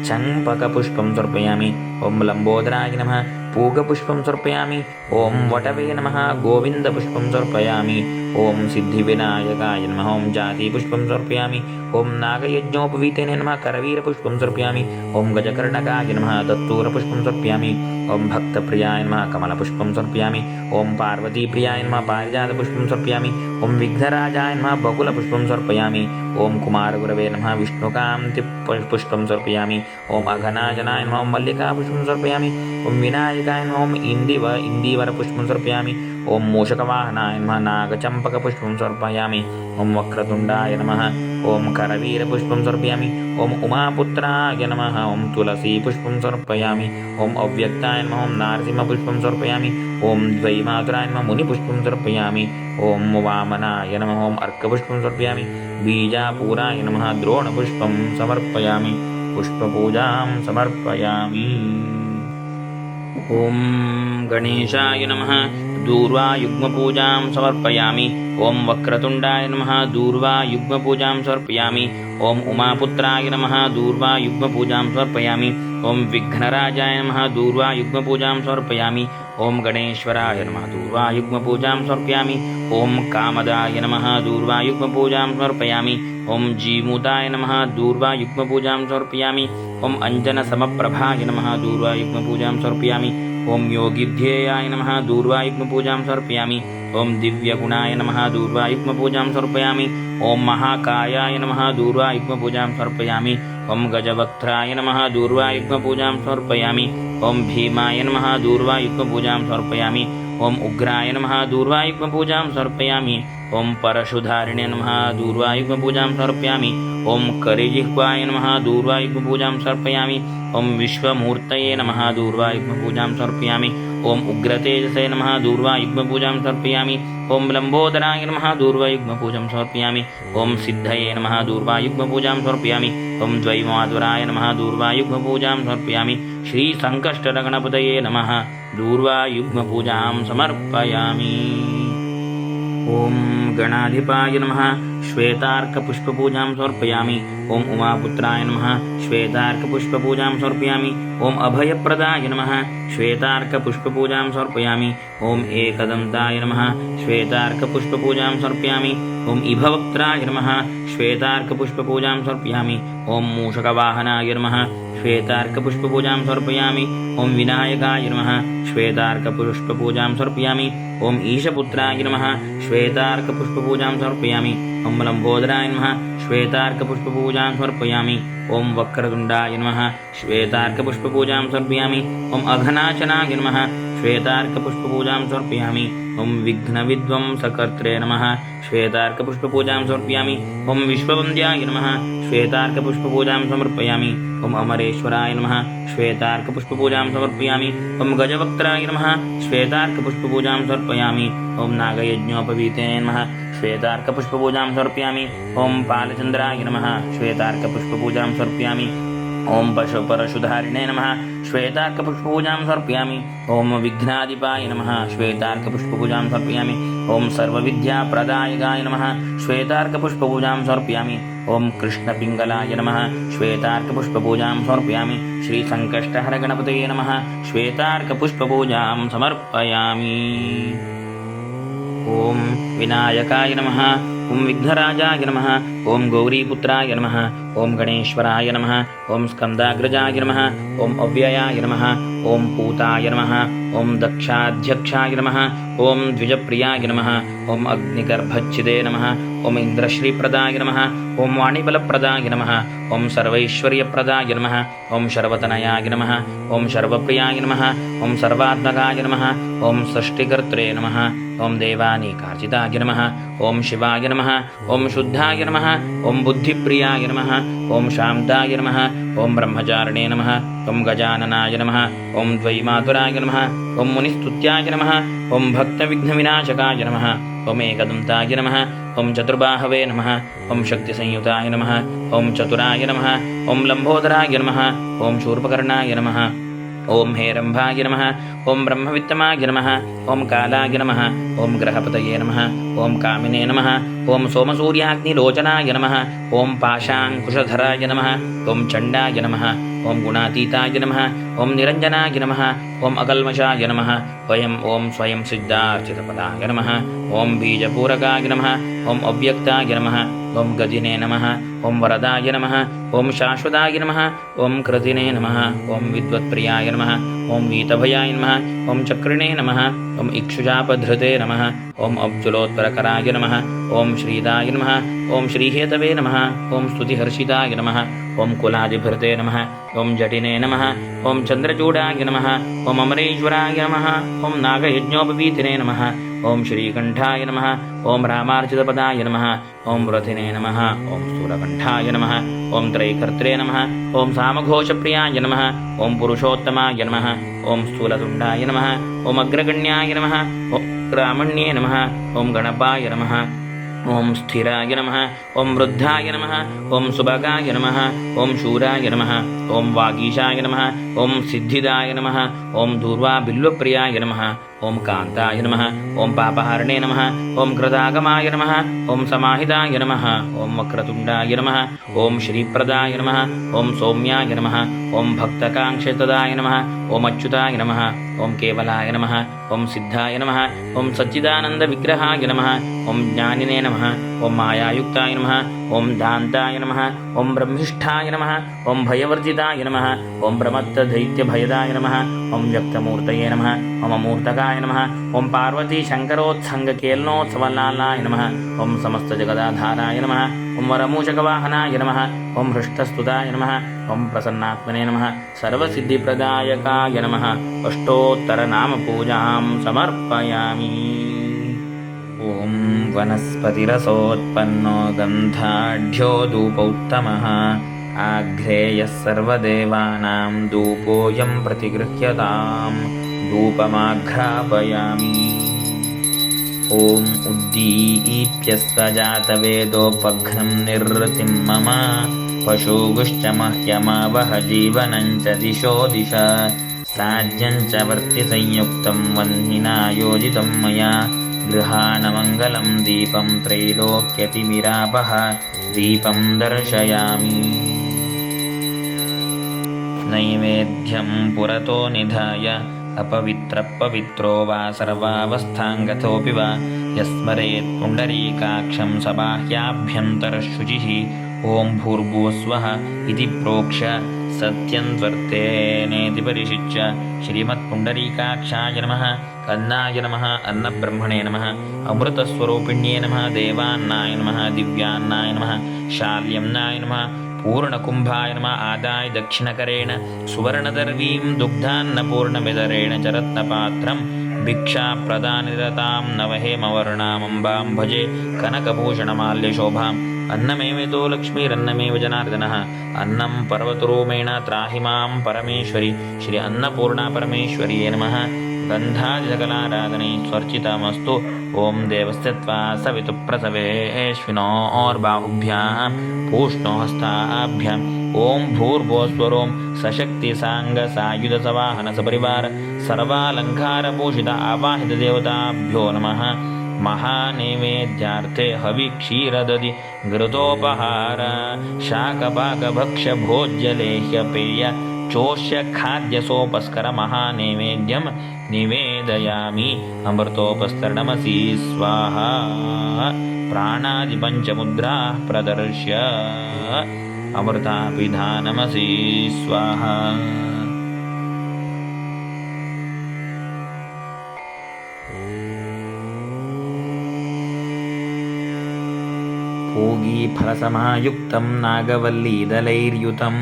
चम्पकपुष्पं समर्पयामि ॐ लम्बोदराय नमः पूगपुष्पं समर्पयामि ॐ वटवे नमः गोविन्दपुष्पं समर्पयामि ॐ सिद्धिविनायकाय नमः ॐ जातिपुष्पं समर्पयामि ॐ नागयज्ञोपवीतेन नमः करवीरपुष्पं समर्पयामि ॐ गजकर्णकाय नमः दत्तूरपुष्पं समर्पयामि ॐ भक्तप्रियाय नमः कमलपुष्पं समर्पयामि ॐ पार्वतीप्रियाय नमः पारिजातपुष्पं समर्पयामि ॐ विघ्नराजाय नमः बकुलपुष्पं समर्पयामि ॐ कुमारगुरवे नमः विष्णुकान्तिपुष्पं समर्पयामि ॐ अघनाजनाय नमः मल्लिकापुष्पं समर्पयामि ॐ विनायकाय नमः इन्दीवरपुष्पं समर्पयामि ॐ मूषकवाहनाय नमः नागचम्पकपुष्पं समर्पयामि ॐ वक्रतुण्डाय नमः ॐ करवीरपुष्पं समर्पयामि ॐ उमापुत्राय नमः ॐ तुलसीपुष्पं समर्पयामि ॐ अव्यक्ताय नमः ॐ नारसिंहपुष्पं समर्पयामि ॐ द्वैमातुराय नमः मुनिपुष्पं समर्पयामि ॐ वामनाय नमः ॐ अर्कपुष्पं समर्पयामि बीजापुराय नमः द्रोणपुष्पं समर्पयामि पुष्पपूजां समर्पयामि ॐ गणेशाय नमः दूर्वायुग्मपूजां समर्पयामि ॐ वक्रतुण्डाय नमः दूर्वायुग्मपूजां समर्पयामि ॐ उमापुत्राय नमः दूर्वायुग्मपूजां समर्पयामि ॐ विघ्नराजाय नमः दूर्वायुग्मपूजां समर्पयामि ॐ गणेश्वराय नमः दूर्वायुग्मपूजां समर्पयामि ॐ कामदाय नमः दूर्वायुग्मपूजां समर्पयामि ॐ जीमूताय नमः दूर्वायुग्मपूजां समर्पयामि ॐ अञ्जनसमप्रभाय नमः दूर्वायुग्मपूजां समर्पयामि ॐ योगिध्येयाय नमः दूर्वायुग्मपूजां समर्पयामि ॐ दिव्यगुणाय नमः दूर्वायुग्मपूजां समर्पयामि ॐ महाकायाय नमः दूर्वायुग्मपूजां समर्पयामि ॐ गजवक्त्राय नमः दूर्वायुग्मपूजां समर्पयामि ॐ भीमाय नमः दूर्वायुग्मपूजां समर्पयामि ॐ उग्राय नमः दूर्वायुग्मपूजां समर्पयामि ॐ परशुधारिणे नमः दूर्वायुग्मपूजां समर्पयामि ॐ करिजिह्वाय नमः दूर्वायुग्मपूजां समर्पयामि ॐ विश्वमूर्तये नमः दूर्वायुग्मपूजां समर्पयामि ॐ उग्रतेजसे नमः दूर्वायुग्मपूजां समर्पयामि ॐ लम्बोदराय नमः दूर्वायुग्मपूजां समर्पयामि ॐ सिद्धये नमः दूर्वायुग्मपूजां समर्पयामि ॐ द्वैमातुराय नमः दूर्वायुग्मपूजां समर्पयामि श्रीसङ्कष्टगणपतये नमः दूर्वायुग्मपूजां समर्पयामि ॐ गणाधिपाय नमः श्वेतार्कपुष्पपूजां समर्पयामि ॐ उमापुत्राय नमः श्वेतार्कपुष्पपूजां समर्पयामि ॐ अभयप्रदाय नमः श्वेतार्कपुष्पपूजां समर्पयामि ॐ एकदन्ताय नमः श्वेतार्कपुष्पपूजां समर्पयामि ॐ इभवक्त्राय नमः श्वेतार्कपुष्पपूजां समर्पयामि ॐ मूषकवाहनाय नमः श्वेतार्कपुष्पपूजां समर्पयामि ॐ विनायकाय नमः श्वेतार्कपुष्पपूजां समर्पयामि ॐ ईशपुत्राय नमः श्वेतार्कपुष्पपूजां समर्पयामि ॐ लम्बोदराय नमः श्वेतार्कपुष्पपूजां समर्पयामि ॐ वक्रतुण्डाय नमः श्वेतार्कपुष्पपूजां समर्पयामि ॐ अघनाशनाय नमः श्वेतार्कपुष्पपूजां समर्पयामि ॐ विघ्नविध्वंसकर्त्रे नमः श्वेतार्कपुष्पपूजां समर्पयामि ॐ विश्ववन्द्याय नमः श्वेतार्कपुष्पपूजां समर्पयामि ॐ अमरेश्वराय नमः श्वेतार्कपुष्पपूजां समर्पयामि ॐ गजवक्त्राय नमः श्वेतार्कपुष्पपूजां समर्पयामि ॐ नागयज्ञोपवीते नमः श्वेतार्कपुष्पपूजां समर्पयामि ॐ पालचन्द्राय नमः श्वेतार्कपुष्पपूजां समर्पयामि ओम पशुपरशुधारिणे नमः श्वेतार्कपुष्पपूजां समर्पयामि। ओम विघ्नाधिपाय नमः श्वेतार्कपुष्पपूजां समर्पयामि। ओम सर्वविद्याप्रदायकाय नमः श्वेतार्कपुष्पपूजां समर्पयामि। ओम कृष्णपिङ्गलाय नमः श्वेतार्कपुष्पपूजां समर्पयामि। श्रीसङ्कष्टहरगणपतये नमः श्वेतार्कपुष्पपूजां समर्पयामि। ओम विनायकाय नमः ओम विघ्नराजाय नमः ओम गौरीपुत्राय नमः ओम गणेश्वराय नमः ओम स्कन्दाग्रजाय नमः ओम अव्ययाय नमः ओम पूताय नमः ओम दक्षाध्यक्षाय नमः ओम द्विजप्रियाय नमः ओम अग्निगर्भच्छिदे नमः ओम इन्द्रश्रीप्रदाय नमः ओम वाणीबलप्रदाय नमः ओम सर्वैश्वर्यप्रदाय नमः ओम शर्वतनयाय नमः ओम शर्वप्रियाय नमः ओम सर्वात्मकाय नमः ओम सृष्टिकर्त्रे नमः ओम देवानीकार्जिताय नमः ओम शिवाय नमः ओम शुद्धाय नमः ओम बुद्धिप्रियाय नमः ओम शान्ताय नमः ओम ब्रह्मचारिणे नमः ओम गजाननाय नमः ओम द्वैमातुराय नमः ओम मुनिस्तुत्याय नमः ओम भक्तविघ्नविनाशकाय नमः ओम एकदन्ताय नमः ओम चतुर्बाहवे नमः ओम शक्तिसंयुताय नमः ओम चतुराय नमः ओम लम्बोदराय नमः ओम शूर्पकर्णाय नमः ओम हेरम्भाय नमः ओम ब्रह्मवित्तमाय नमः ओम कालाय नमः ओम ग्रहपतये नमः ओम कामिने नमः ओम सोमसूर्याग्निलोचनाय नमः ओम पाशाङ्कुशधराय नमः ओम चण्डाय नमः ओम गुणातीताय नमः ओम निरञ्जनाय नमः ओम अकल्मषाय नमः ओम स्वयं सिद्धार्चितपदाय नमः ओम बीजपूरकाय नमः ओम अव्यक्ताय नमः ओम गदिने नमः ओम वरदाय नमः ओम शाश्वताय नमः ओम कृतिने नमः ओम विद्वत्प्रियाय नमः ओम वीतभयाय नमः ओम चक्रिणे नमः ओम इक्षुजापधृते नमः ओम अब्जुलोत्तरकराय नमः ओम श्रीदाय नमः ओम श्रीहेतवे नमः ओम स्तुतिहर्षिताय नमः ओम कुलादिभृते नमः ओम जटिने नमः ओम चन्द्रचूडाय नमः ओम अमरेश्वराय नमः ओम नागयज्ञोपवीतिने नमः ओम श्रीकण्ठाय नमः ओम रामार्चितपदाय नमः ओम रथिने नमः ओम स्थूलकण्ठाय नमः ओम त्रैकर्त्रे नमः ओम सामघोषप्रियाय नमः ओम पुरुषोत्तमाय नमः ओम स्थूलतुण्डाय नमः ओम अग्रगण्याय नमः ओम ग्रामण्ये नमः ओम गणपाय नमः ओम स्थिराय नमः ओम वृद्धाय नमः ओम सुभगाय नमः ओम शूराय नमः ओम वागीशाय नमः ओम सिद्धिदाय नमः ओम दूर्वाबिल्वप्रियाय नमः ओम कान्ताय नमः ओम पापहारिणे नमः ओम कृतागमाय नमः ओम समाहिताय नमः ओम वक्रतुण्डाय नमः ओम श्रीप्रदाय नमः ओम सौम्याय नमः ओम भक्तकाङ्क्षितदाय नमः ओम अच्युताय नमः ओम केवलाय नमः ओम सिद्धाय नमः ओम सच्चिदानन्दविग्रहाय नमः ओम ज्ञानिने नमः ओम मायायुक्ताय नमः ओम दान्ताय नमः ओम ब्रह्मिष्ठाय नमः ओम भयवर्जिताय नमः ओम प्रमत्तदैत्यभयदाय नमः ओम व्यक्तमूर्तये नमः ओम अमूर्तकाय नमः ओम पार्वती शङ्करोत्सङ्गकेलनोत्सवलालाय नमः ओम समस्तजगदाधाराय नमः ओम वरमूषकवाहनाय नमः ओम हृष्टस्तुताय नमः ओम प्रसन्नात्मने नमः सर्वसिद्धिप्रदायकाय नमः अष्टोत्तरनामपूजां समर्पयामि। ओम वनस्पतिरसोत्पन्नो गन्धाढ्यो धूपोत्तमः आघ्रेयः सर्वदेवानां धूपोऽयं प्रतिगृह्यतां धूपमाघ्रापयामि। ओम उद्दीप्यस्वजातवेदोपघ्नं निर्वृतिं मम पशुगुश्च मह्यमावह जीवनं च दिशो दिश साज्यं च वर्तिसंयुक्तं वह्निना योजितं मया गृहाणमङ्गलं दीपं त्रैलोक्यतिमिरापः दीपं दर्शयामि। नैवेद्यं पुरतो निधाय अपवित्रपवित्रो वा सर्वावस्थाङ्गतोऽपि वा यस्मरेत् पुण्डरीकाक्षं सबाह्याभ्यन्तरशुचिः ओं भूर्भुवस्वः इति प्रोक्ष्य सत्यन्त्वर्तेनेति परिशिच्य श्रीमत्पुण्डरीकाक्षाय नमः अन्नाय नमः अन्नब्रह्मणे नमः अमृतस्वरूपिण्ये नमः देवान्नाय नमः दिव्यान्नाय नमः शाल्यम्नाय नमः पूर्णकुम्भाय नमः आदाय दक्षिणकरेण सुवर्णदर्वीं दुग्धान्नपूर्णमिदरेण च रत्नपात्रं भिक्षाप्रदानिरतां नवहेमवर्णामम्बां भजे कनकभूषणमाल्यशोभाम् अन्नमेवेतो लक्ष्मीरन्नमेव जनार्दनः अन्नं पर्वतरूपेण त्राहि मां परमेश्वरि श्री अन्नपूर्णा परमेश्वर्यै नमः गन्धादिसकलाराधने स्वर्चितमस्तु ॐ देवस्य त्वा सवितुप्रसवेश्विनोर्बाहुभ्यां पूष्णो हस्ताभ्याम् ॐ भूर्भुवस्वरों सशक्तिसाङ्गसायुधसवाहनसपरिवार सर्वालङ्कारभूषित आवाहितदेवताभ्यो नमः। महानैवेद्यार्थे हविक्षीरदधि घृतोपहार शाकपाकभक्ष्यभोज्यलेह्यपेय चोष्यखाद्यसोपस्कर महानैवेद्यं निवेदयामि। अमृतोपस्तरणमसि स्वाहा प्राणादिपञ्चमुद्राः प्रदर्श्य अमृतापिधानमसि स्वाहा। पूगीफलसमायुक्तं नागवल्लीदलैर्युतं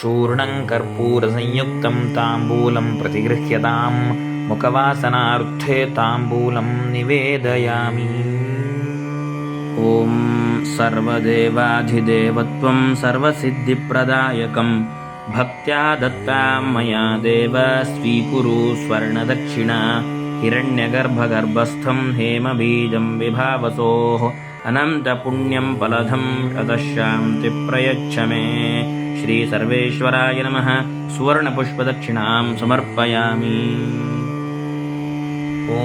चूर्णं कर्पूरसंयुक्तं ताम्बूलं प्रतिगृह्यताम् मुखवासनार्थे ताम्बूलं निवेदयामि। ॐ सर्वदेवाधिदेवत्वं सर्वसिद्धिप्रदायकं भक्त्या दत्तां मया देव स्वीकुरु स्वर्णदक्षिणा हिरण्यगर्भगर्भस्थं हेमबीजं विभावसोः अनन्तपुण्यं फलधं शतशान्ति प्रयच्छ मे। श्रीसर्वेश्वराय नमः। सुवर्णपुष्पदक्षिणां समर्पयामि। ॐ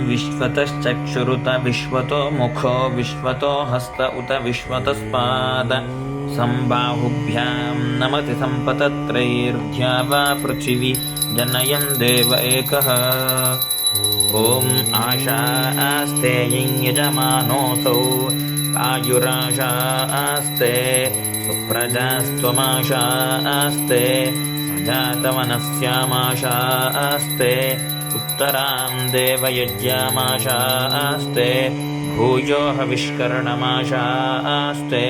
विश्वतश्चक्षुरुत विश्वतो मुखो विश्वतो हस्त उत विश्वतस्पाद सम्बाहुभ्यां नमति सम्पतत्रैर्ध्या वा पृथिवी जनयन् देव एकः। ॐ आशास्ते यजमानोऽसौ आयुराशास्ते सुप्रजास्त्वमाशास्ते सजातमनस्यामाशास्ते उत्तरां देवयज्ञामाशास्ते भूयो हविष्करणमाशास्ते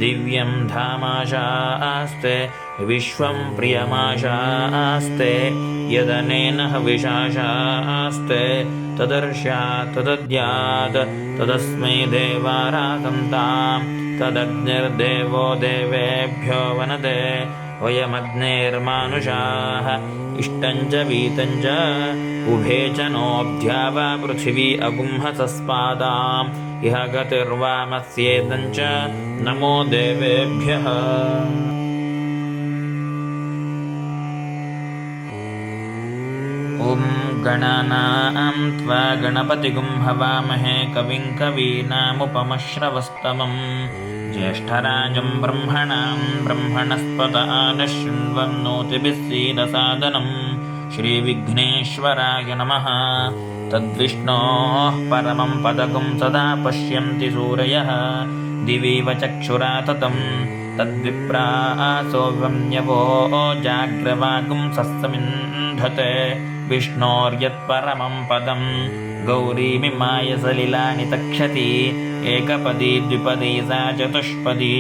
दिव्यं धामाशास्ते विश्वं प्रियमाशास्ते यदनेन हविषाशास्ते तदर्ष्यात् तदद्यात् तदस्मै देवाराधन्तां तदग्निर्देवो देवेभ्यो वनते वयमग्नेर्मानुषाः इष्टं च वीतं च उभे च नोऽध्या वा पृथिवी अगुंहसस्पादाम् इह गतिर्वामस्येतं च नमो देवेभ्यः। ॐ गणानां त्वा गणपतिगुं हवामहे कविं कवीनामुपमश्रवस्तमम् ज्येष्ठराजं ब्रह्मणां ब्रह्मणस्पत आनशृण्वन्नोतिभिः सीदसादनम्। श्रीविघ्नेश्वराय नमः। तद्विष्णोः परमं पदकं सदा पश्यन्ति सूरयः दिवीव चक्षुरा ततं तद्विप्रासो वन्यवो जाग्रवागुं सस्समिन्धते विष्णोर्यत्परमं पदं गौरीमिमाय सलिलानि तक्षति एकपदी द्विपदी सा चतुष्पदी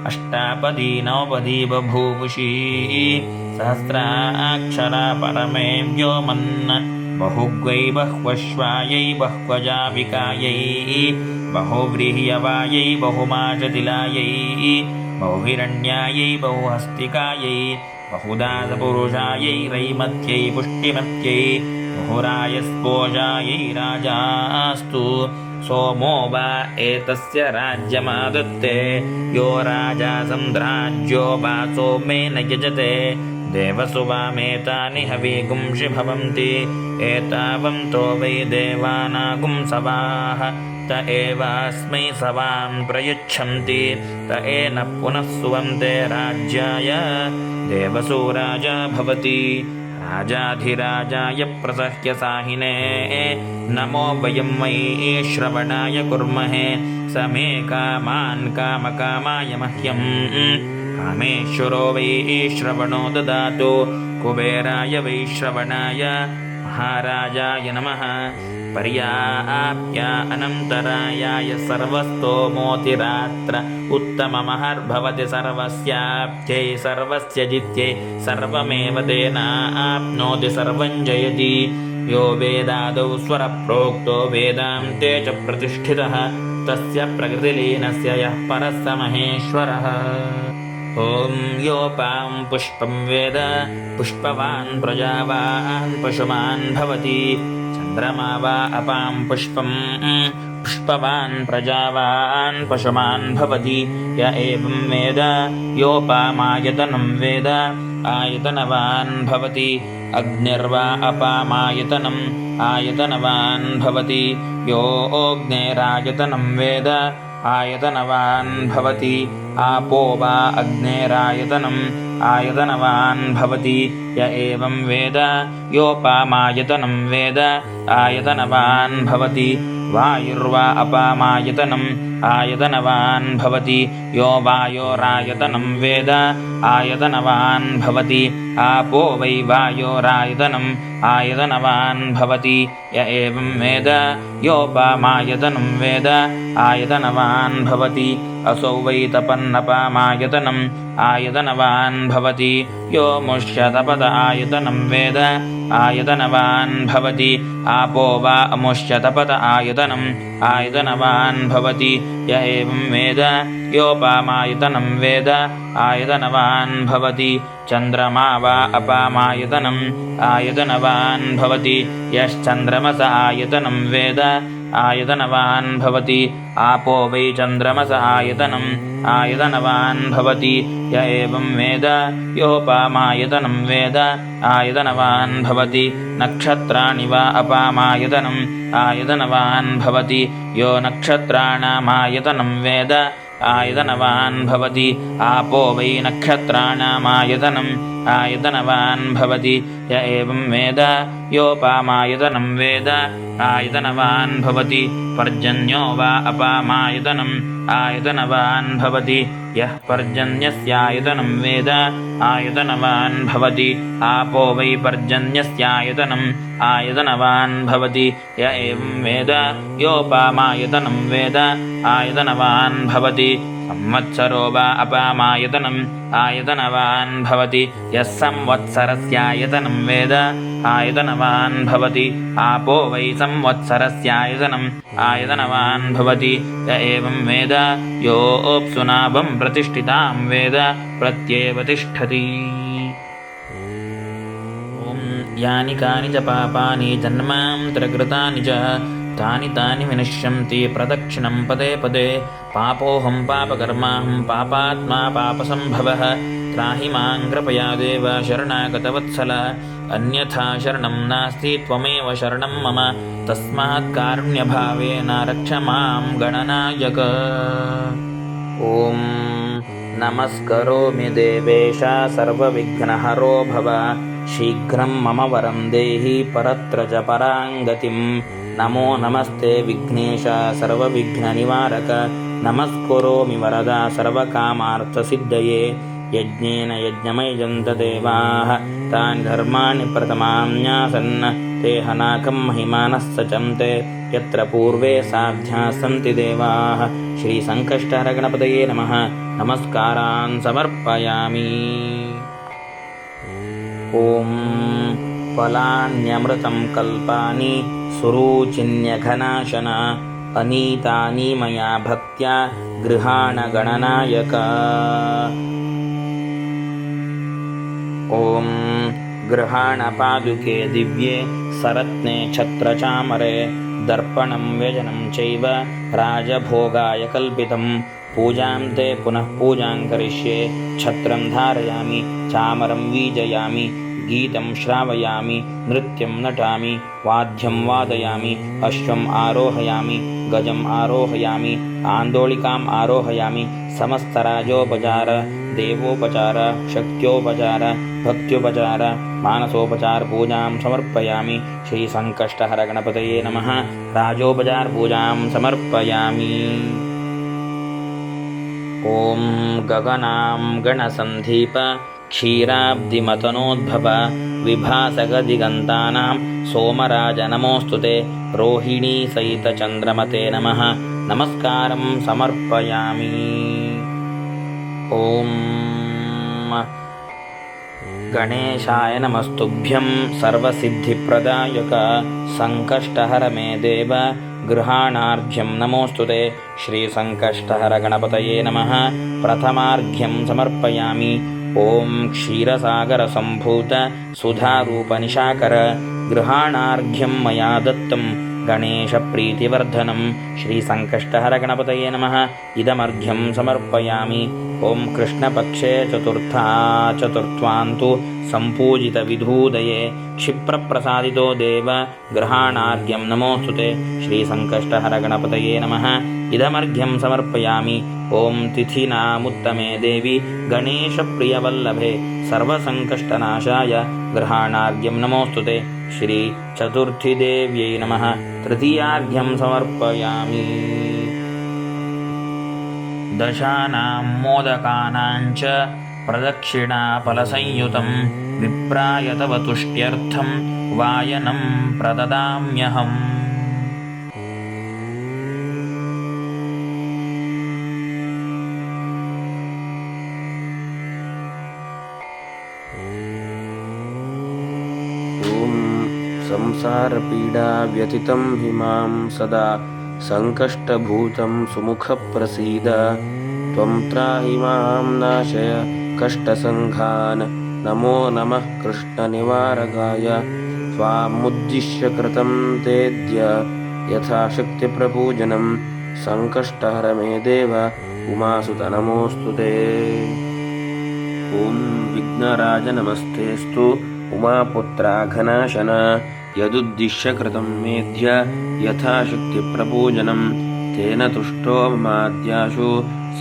अष्टापदी नवपदी बभूवुषी सहस्राक्षरा परमे व्योमन् बहुग्वै बह्वश्वायै बह्वजाविकायै बहुव्रीह्यवायै बहुमाशतिलायै बहुहिरण्यायै बहुहस्तिकायै बहुदासपुरुषायै रैमत्यै पुष्टिमत्यै बहुरायस्पोजायै राजास्तु सोमो वा एतस्य राज्यमादत्ते यो राजा सन्द्राज्यो वा सोमेन यजते देवसुवामेतानि हविगुंषि भवन्ति एतावन्तो वै देवानागुं सवाः त एवास्मै सवां प्रयच्छन्ति त एन पुनः सुवन्ते राज्याय देवसुराजा भवति राजाधिराजाय प्रसह्य साहिने नमो वयं वै श्रवणाय कुर्महे स मे कामान् कामकामाय मह्यं कामेश्वरो वै श्रवणो ददातु कुबेराय वै श्रवणाय महाराजाय नमः पर्याप्य अनन्तरायाय सर्वस्तोमोतिरात्र उत्तममहर्भवति सर्वस्याप्त्यै सर्वस्य जित्यै सर्वमेव तेनाप्नोति सर्वं जयति यो वेदादौ स्वरप्रोक्तो वेदान्ते च प्रतिष्ठितः तस्य प्रकृतिलीनस्य यः परः स महेश्वरः ॐ योपां पुष्पं वेद पुष्पवान् प्रजावान् पशुमान् भवति चन्द्रमा वा अपां पुष्पं पुष्पवान् प्रजावान् पशुमान् भवति य एवं वेद योपामायतनं वेद आयतनवान् भवति अग्निर्वा अपामायतनम् आयतनवान् भवति यो अग्नेरायतनं वेद आयतनवान् भवति आपो वा अग्नेरायतनम् आयतनवान् भवति य एवं वेद योपामायतनं वेद आयतनवान् भवति वायुर्वा अपामायतनम् आयतनवान् भवति यो वायोरायतनं वेद आयतनवान् भवति आपो वै वायोरायतनम् आयतनवान् भवति य एवं वेद योपामायतनं वेद आयतनवान् भवति असौ वै तपन्नपामायतनम् आयतनवान् भवति यो मुष्यतपद आयतनं वेद आयतनवान् भवति आपो वा अमुष्यतपद आयतनम् आयतनवान् भवति य एवं वेद योपामायतनं वेद आयतनवान् भवति चन्द्रमा वा अपामायतनम् आयतनवान् भवति यश्चन्द्रमस आयतनं वेद आयतनवान् भवति आपो वै चन्द्रमस आयतनम् आयतनवान् भवति य एवं वेद योपामायतनं वेद आयतनवान् भवति नक्षत्राणि वा अपामायतनम् आयतनवान् भवति यो नक्षत्राणामायतनं वेद आयतनवान् भवति आपो वै नक्षत्राणामायतनम् आयतनवान् भवति य एवं वेद योपामायतनं वेद आयतनवान् भवति पर्जन्यो वा अपामायतनम् आयतनवान् भवति यः पर्जन्यस्यायतनं वेद आयतनवान् भवति आपो वै पर्जन्यस्यायतनम् आयतनवान् भवति य एवं वेद योपामायतनं वेद आयतनवान् भवति संवत्सरो वा अपामायतनम् आयतनवान् भवति यः संवत्सरस्यायतनं वेद आयतनवान् भवति आपो वै संवत्सरस्यायतनम् आयतनवान् भवति य एवं वेद योऽप्सुनाभं प्रतिष्ठितां वेद प्रत्येव तिष्ठति ॐ यानि कानि च पापानि जन्मान्तरकृतानि च तानि तानि विनश्यन्ति प्रदक्षिणं पदे पदे पापोऽहं पापकर्माहं पापात्मा पापसम्भवः त्राहि मां कृपया देव शरणागतवत्सल अन्यथा शरणं नास्ति त्वमेव शरणं मम तस्मात् कारुण्यभावेन रक्ष मां गणनायक ॐ नमस्करोमि देवेश सर्वविघ्नहरो भव शीघ्रं मम वरं देहि परत्र च पराङ्गतिं नमो नमस्ते विघ्नेश सर्वविघ्ननिवारक नमस्करोमि वरदा सर्वकामार्थसिद्धये यज्ञेन यज्ञमयजन्त देवाः तानि धर्माणि प्रथमां न्यासन् ते हनाकं महिमानः सचन्ते यत्र पूर्वे साध्याः सन्ति देवाः श्रीसङ्कष्टहरगणपतये नमः नमस्कारान् समर्पयामि ॐ फलान्यमृतं कल्पानि सुरुचिन्यघनाशन अनीतानि मया भक्त्या गृहाण गणनायक ॐ गृहाणपादुके दिव्ये सरत्ने छत्रचामरे दर्पणं व्यजनं चैव राजभोगाय कल्पितं पूजां ते पुनः पूजां करिष्ये छत्रं धारयामि चामरं वीजयामि गीतं श्रावयामि नृत्यं नटामि वाद्यं वादयामि अश्वम् आरोहयामि गजम् आरोहयामि आन्दोलिकाम् आरोहयामि समस्तराजोपचार देवोपचार शक्त्योपचार भक्त्योपचार मानसोपचार पूजां समर्पयामि श्रीसङ्कष्टहरगणपतये नमः राजोपचार पूजां समर्पयामि ॐ गगनां गणसन्धीप क्षीराब्धिमतनोद्भव विभासगदिगन्तानां सोमराज नमोऽस्तु ते रोहिणी सहित चन्द्रमते नमः नमस्कारं समर्पयामि ॐ गणेशाय नमस्तुभ्यं सर्वसिद्धिप्रदायक सङ्कष्टहर मे देव गृहाणार्घ्यं नमोऽस्तु ते श्रीसङ्कष्टहरगणपतये नमः प्रथमार्घ्यं समर्पयामि ॐ क्षीरसागरसम्भूत सुधारूपनिशाकर गृहाणार्घ्यं मया दत्तं गणेशप्रीतिवर्धनं श्रीसङ्कष्टहरगणपतये नमः इदमर्घ्यं समर्पयामि ॐ कृष्णपक्षे चतुर्थ्वान्तु सम्पूजितविधूदये क्षिप्रप्रसादितो देव गृहाणार्घ्यं नमोऽस्तुते श्रीसङ्कष्टहरगणपतये नमः इदमर्घ्यं समर्पयामि ॐ तिथिनामुत्तमे देवी गणेशप्रियवल्लभे सर्वसङ्कष्टनाशाय गृहाणार्घ्यं नमोऽस्तुते श्रीचतुर्थीदेव्यै नमः तृतीयार्घ्यं समर्पयामि दशानां मोदकानां च प्रदक्षिणाफलसंयुतं विप्राय तव तुष्ट्यर्थं वायनं प्रददाम्यहम् संसारपीडाव्यथितं हि मां सदा सङ्कष्टभूतं सुमुखप्रसीद त्वं त्राहि मां नाशय कष्टसङ्घान् नमो नमः कृष्णनिवारकाय त्वामुद्दिश्य कृतं तेद्य यथाशक्तिप्रपूजनं सङ्कष्टहर मे देव उमासुत नमोऽस्तु ते ॐ विघ्नराज नमस्तेऽस्तु उमापुत्राघनाशन यदुद्दिश्य कृतं मेध्य यथाशक्तिप्रपूजनं तेन तुष्टो माद्याशु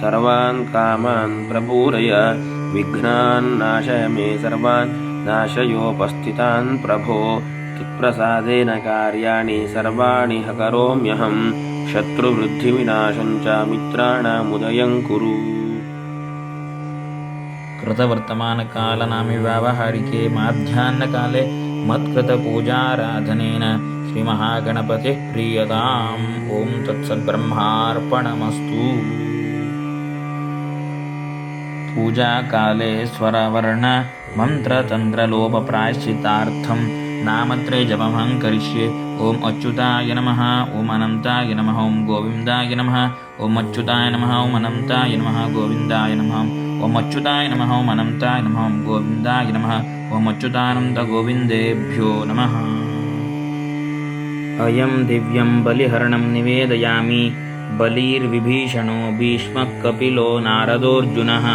सर्वान् कामान् प्रपूरय विघ्नान् नाशय मे सर्वान् नाशयोपस्थितान् प्रभो त्वत्प्रसादेन कार्याणि सर्वाणि करोम्यहं शत्रुवृद्धिविनाशं च मित्राणामुदयं कुरु कृतवर्तमानकालनामि व्यावहारिके माध्याह्नकाले मत्कृतपूजाराधनेन श्रीमहागणपतिः प्रीयताम् ॐ तत्सद्ब्रह्मार्पणमस्तु पूजाकाले स्वरवर्ण मन्त्रतन्त्रलोपप्रायश्चित्तार्थं नामत्रय जपमहं करिष्ये ॐ अच्युताय नमः ॐ अनन्ताय नमः ॐ गोविन्दाय नमः ॐ अच्युताय नमः ॐ अनन्ताय नमः गोविन्दाय नमः ॐ अच्युताय नमः ॐ अनन्ताय नमः ॐ गोविन्दाय नमः ॐ अच्युतानन्तगोविन्देभ्यो नमः अयं दिव्यं बलिहरणं निवेदयामि बलिर्विभीषणो भीष्मः कपिलो नारदोऽर्जुनः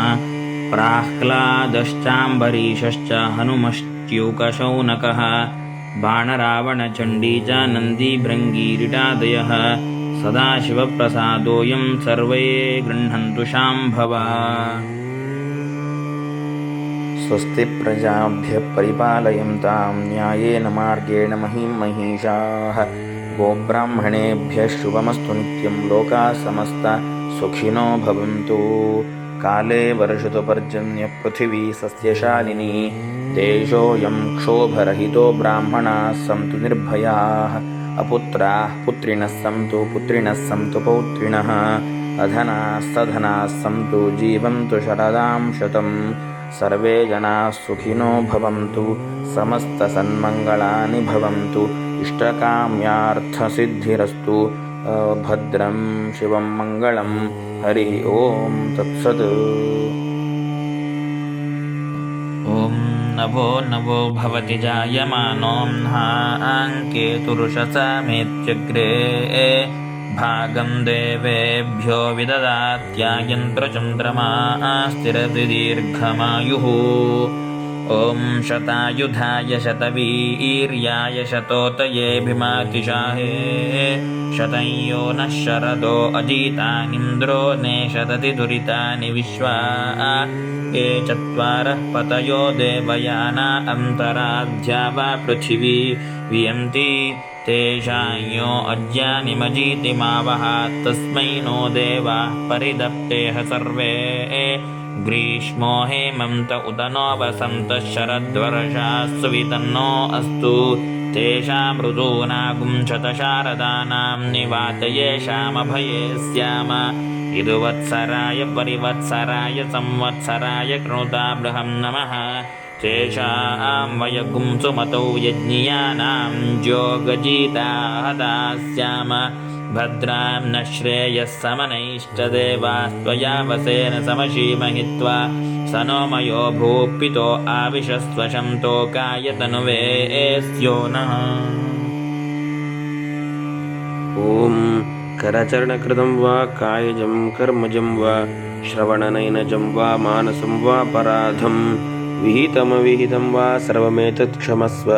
प्राह्लादश्चाम्बरीषश्च हनुमश्च्यूकशौनकः बाणरावणचण्डी च नन्दीभृङ्गीरिटादयः सदाशिवप्रसादोऽयं सर्वे गृह्णन्तु शाम्भवा स्वस्ति प्रजाभ्यः परिपालयन्तां न्यायेन मार्गेण महीं महिषाः गोब्राह्मणेभ्यः शुभमस्तु नित्यं लोकाः समस्ताः सुखिनो भवन्तु काले वर्षतु पर्जन्यः पृथिवी सस्यशालिनी देशोऽयं क्षोभरहितो ब्राह्मणाः सन्तु निर्भयाः अपुत्राः पुत्रिणः सन्तु पौत्रिणः अधनाः सधनाः सन्तु जीवन्तु शरदां शतं सर्वे जनाः सुखिनो भवन्तु समस्तसन्मङ्गलानि भवन्तु इष्टकाम्यार्थसिद्धिरस्तु भद्रं शिवं मङ्गलं हरिः ॐ तत्सत् ॐ नभो नभो भवति जायमानोऽह्नाङ्केतुरुषसामेत्यग्रे भागं देवेभ्यो विददात्यायन्त्रचन्द्रमा स्थिरति दीर्घमायुः ॐ शतायुधाय शतवीर्याय शतोतये भीमातिशाहे शतं यो नः शरदो अजितानिन्द्रो नेशदति दुरितानि विश्वा ये चत्वारः पतयो देवयाना अन्तराध्या वा पृथिवी वियन्ति तेषां यो अज्ञानिमजीतिमावः तस्मै नो देवाः परिदप्तेह सर्वे ग्रीष्मो हेमन्त उत नो वसन्तः शरद्वर्षाः सुवितन्नो अस्तु तेषां ऋतूनागुं शतशारदानां निवातयेषामभये स्याम इदुवत्सराय परिवत्सराय संवत्सराय कृणुता बृहं नमः तेषां वयगुं सुमतौ यज्ञियानां जोगजिता हता स्याम भद्रां न श्रेयः समनैश्च देवास्त्वया वसेन समशीमहित्वा स नो मयो भूपितो आविशस्त्वशं तोकायतनुवे स्यो नः। ॐ करचरणकृतं वा कायजं कर्मजं वा श्रवणनयनजं वा मानसं वा पराधं विहितमविहितं वा सर्वमेतत् क्षमस्व।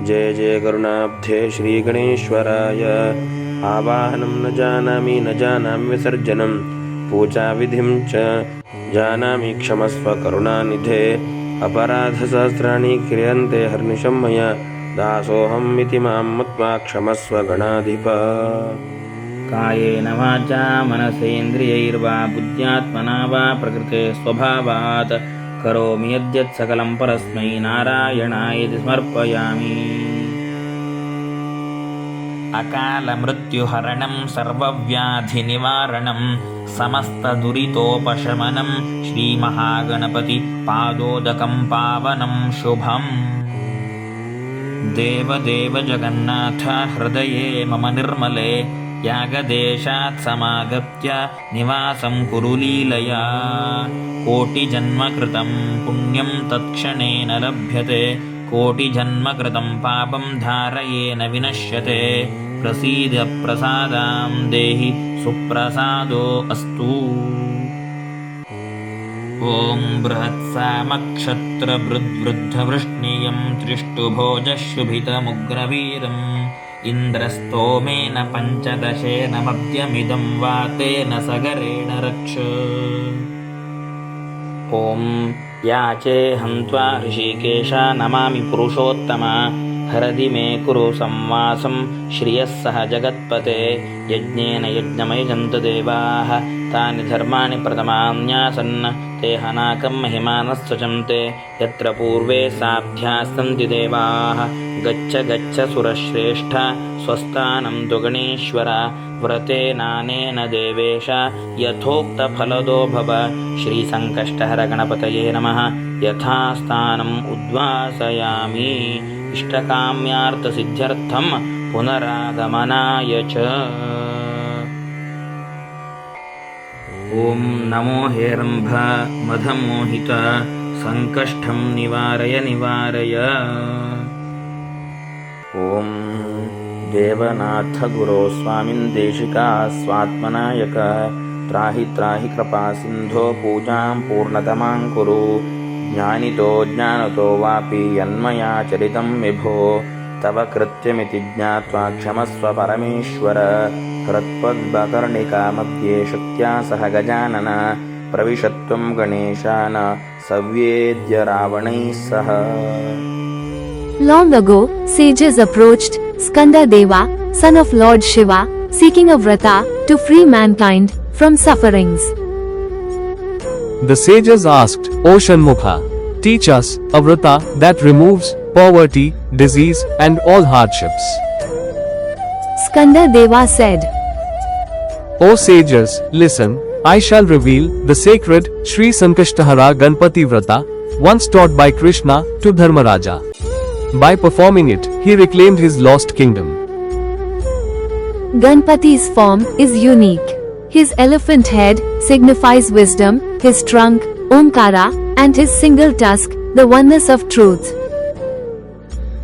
जय जय करुणाब्धे श्रीगणेश्वराय। आवाहनं न जानामि विसर्जनं पूजाविधिं च जानामि क्षमस्व करुणानिधे। अपराधसहस्राणि क्रियन्ते हर्निशं मया दासोऽहम् इति मां मत्वा क्षमस्व गणाधिप। कायेन वाचा मनसेन्द्रियैर्वा बुद्ध्यात्मना वा प्रकृते स्वभावात् करोमि यद्यत् सकलं परस्मै नारायणायेति समर्पयामि। अकालमृत्युहरणं सर्वव्याधिनिवारणं समस्तदुरितोपशमनं श्रीमहागणपति पादोदकं पावनं शुभम्। देवदेव जगन्नाथ हृदये मम निर्मले यागदेशात् समागत्य निवासं कुरु लीलया। कोटिजन्मकृतं पुण्यं तत्क्षणेन लभ्यते कोटिजन्मकृतं पापं धारयेन विनश्यते। प्रसीद प्रसादां देहि सुप्रसादो अस्तु। ॐ बृहत्सामक्षत्रभृद्वृद्धवृष्णीयं त्रिष्टुभोजशुभितमुग्रवीरम् इन्द्रस्तोमेन पञ्चदशेन मध्यमिदं वातेन सगरेण रक्ष। ॐ याचे हन्त्वा ऋषिकेशा नमामि पुरुषोत्तमा हरदि मे कुरु संवासं श्रियः सह जगत्पते। यज्ञेन यज्ञमयजन्त देवाः तानि धर्माणि प्रथमान्यासन् ते हनाकं महिमानस्वचन्ते। यत्र पूर्वे साध्याः सन्ति देवाः गच्छ गच्छ सुरश्रेष्ठ स्वस्थानं तु गणेश्वर। व्रतेनानेन देवेश यथोक्तफलदो भव। श्रीसङ्कष्टहर गणपतये नमः। यथास्थानम् उद्वासयामि इष्टकाम्यार्थसिद्ध्यर्थं पुनरागमनाय च। ॐ नमो हेरम्भ मदमोहित सङ्कष्टं निवारय निवारय। ॐ देवनाथ गुरो स्वामिन् देशिका स्वात्मनायक त्राहि त्राहि कृपासिन्धो पूजां पूर्णतमां कुरु। ज्ञानितो ज्ञानतो वापि यन्मया चरितं विभो तव कृत्यमिति ज्ञात्वा क्षमस्व परमेश्वर। हृत्पद्मकर्णिका मध्ये शक्त्या सह गजानन प्रविशत्वं गणेशान सव्येद्य रावणैः सह। Long ago, sages approached Skanda Deva, son of Lord Shiva, seeking a vrata to free mankind from sufferings. The sages asked, O Shanmukha, teach us a vrata that removes poverty, disease, and all hardships. Skanda Deva said, O sages, listen, I shall reveal the sacred Sri Sankashtahara Ganpati Vrata, once taught by Krishna to Dharmaraja. By performing it, he reclaimed his lost kingdom. Ganpati's form is unique. His elephant head signifies wisdom, his trunk, Omkara, and his single tusk, the oneness of truth.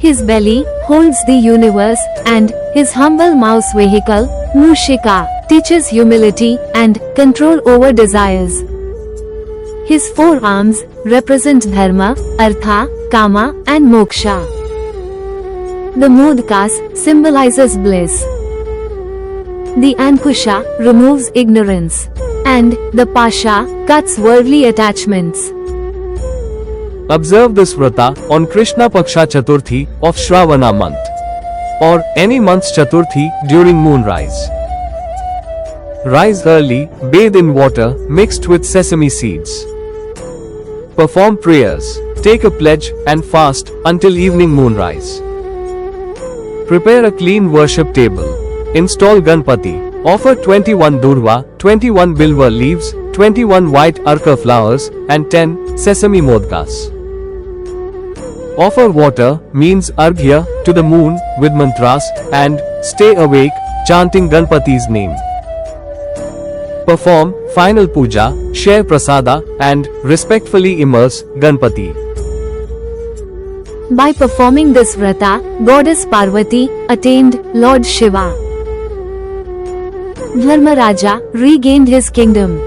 His belly holds the universe, and his humble mouse vehicle, Mushika, teaches humility and control over desires. His four arms represent Dharma, Artha, Kama, and Moksha. The Modkas symbolizes bliss. The Ankusha removes ignorance, and the Pasha cuts worldly attachments. Observe this vrata on Krishna Paksha Chaturthi of Shravana month, or any month's Chaturthi during moonrise. Rise early, bathe in water mixed with sesame seeds. Perform prayers, take a pledge and fast until evening moonrise. Prepare a clean worship table. Install Ganpati. Offer 21 Durva, 21 Bilva leaves, 21 white Arka flowers, and 10 sesame modkas. Offer water means Arghya to the moon with mantras and stay awake chanting Ganpati's name. Perform final puja, share prasada, and respectfully immerse Ganpati. By performing this vrata, goddess Parvati attained Lord Shiva. Dharmaraja regained his kingdom.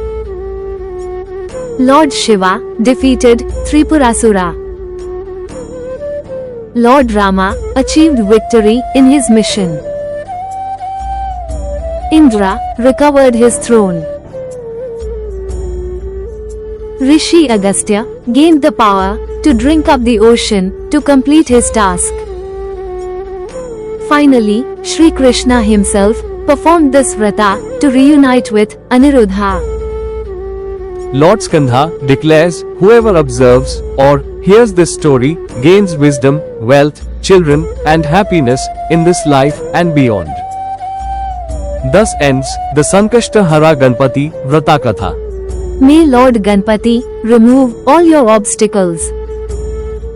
Lord Shiva defeated Tripurasura. Lord Rama achieved victory in his mission. Indra recovered his throne. Rishi Agastya gained the power to drink up the ocean to complete his task. Finally, Sri Krishna himself performed this vrata to reunite with Aniruddha. Lord Skandha declares whoever observes or hears this story gains wisdom, wealth, children, and happiness in this life and beyond. Thus ends the Sankashta Hara Ganpati Vrata Katha. May Lord Ganpati remove all your obstacles.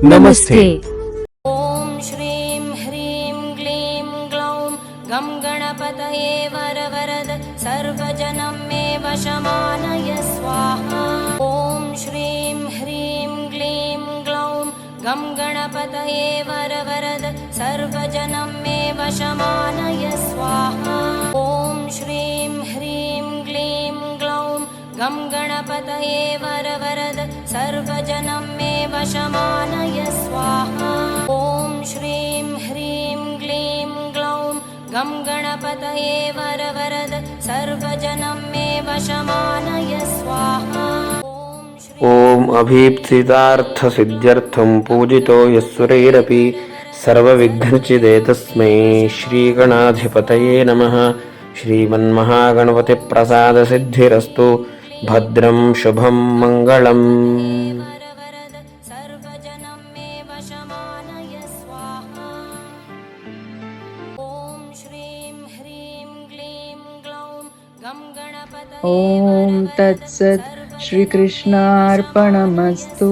Namaste. ॐ श्रीं ह्रीं क्लीं ग्लौं गं गणपतये वरवरद सर्वजनं मे वशमानय स्वाहा ॐ श्रीं ह्रीं क्लीं ग्लौं गं गणपतये वरवरद सर्वजनं मे वशमानय स्वाहा ॐ श्रीं ह्रीं क्लीं ग्लौं गं गणपतये वरवरद सर्वजनं मे वशमानय स्वाहा ॐ श्रीं ह्रीं क्लीं ग्लौं गं गणपतये वरवरद सर्वजनं मे वशमानय स्वाहा ॐ अभीप्सितार्थसिद्ध्यर्थं पूजितो यस्सुरैरपि सर्वविघ्नचिदे तस्मै श्रीगणाधिपतये नमः। श्रीमन्महागणपतिप्रसादसिद्धिरस्तु। भद्रं शुभं मङ्गलम्। सर्वजनं मे वशमानय स्वाहा ॐ श्रीं ह्रीं क्लीं ग्लौं गं गणपतये ॐ तत्सत् श्रीकृष्णार्पणमस्तु।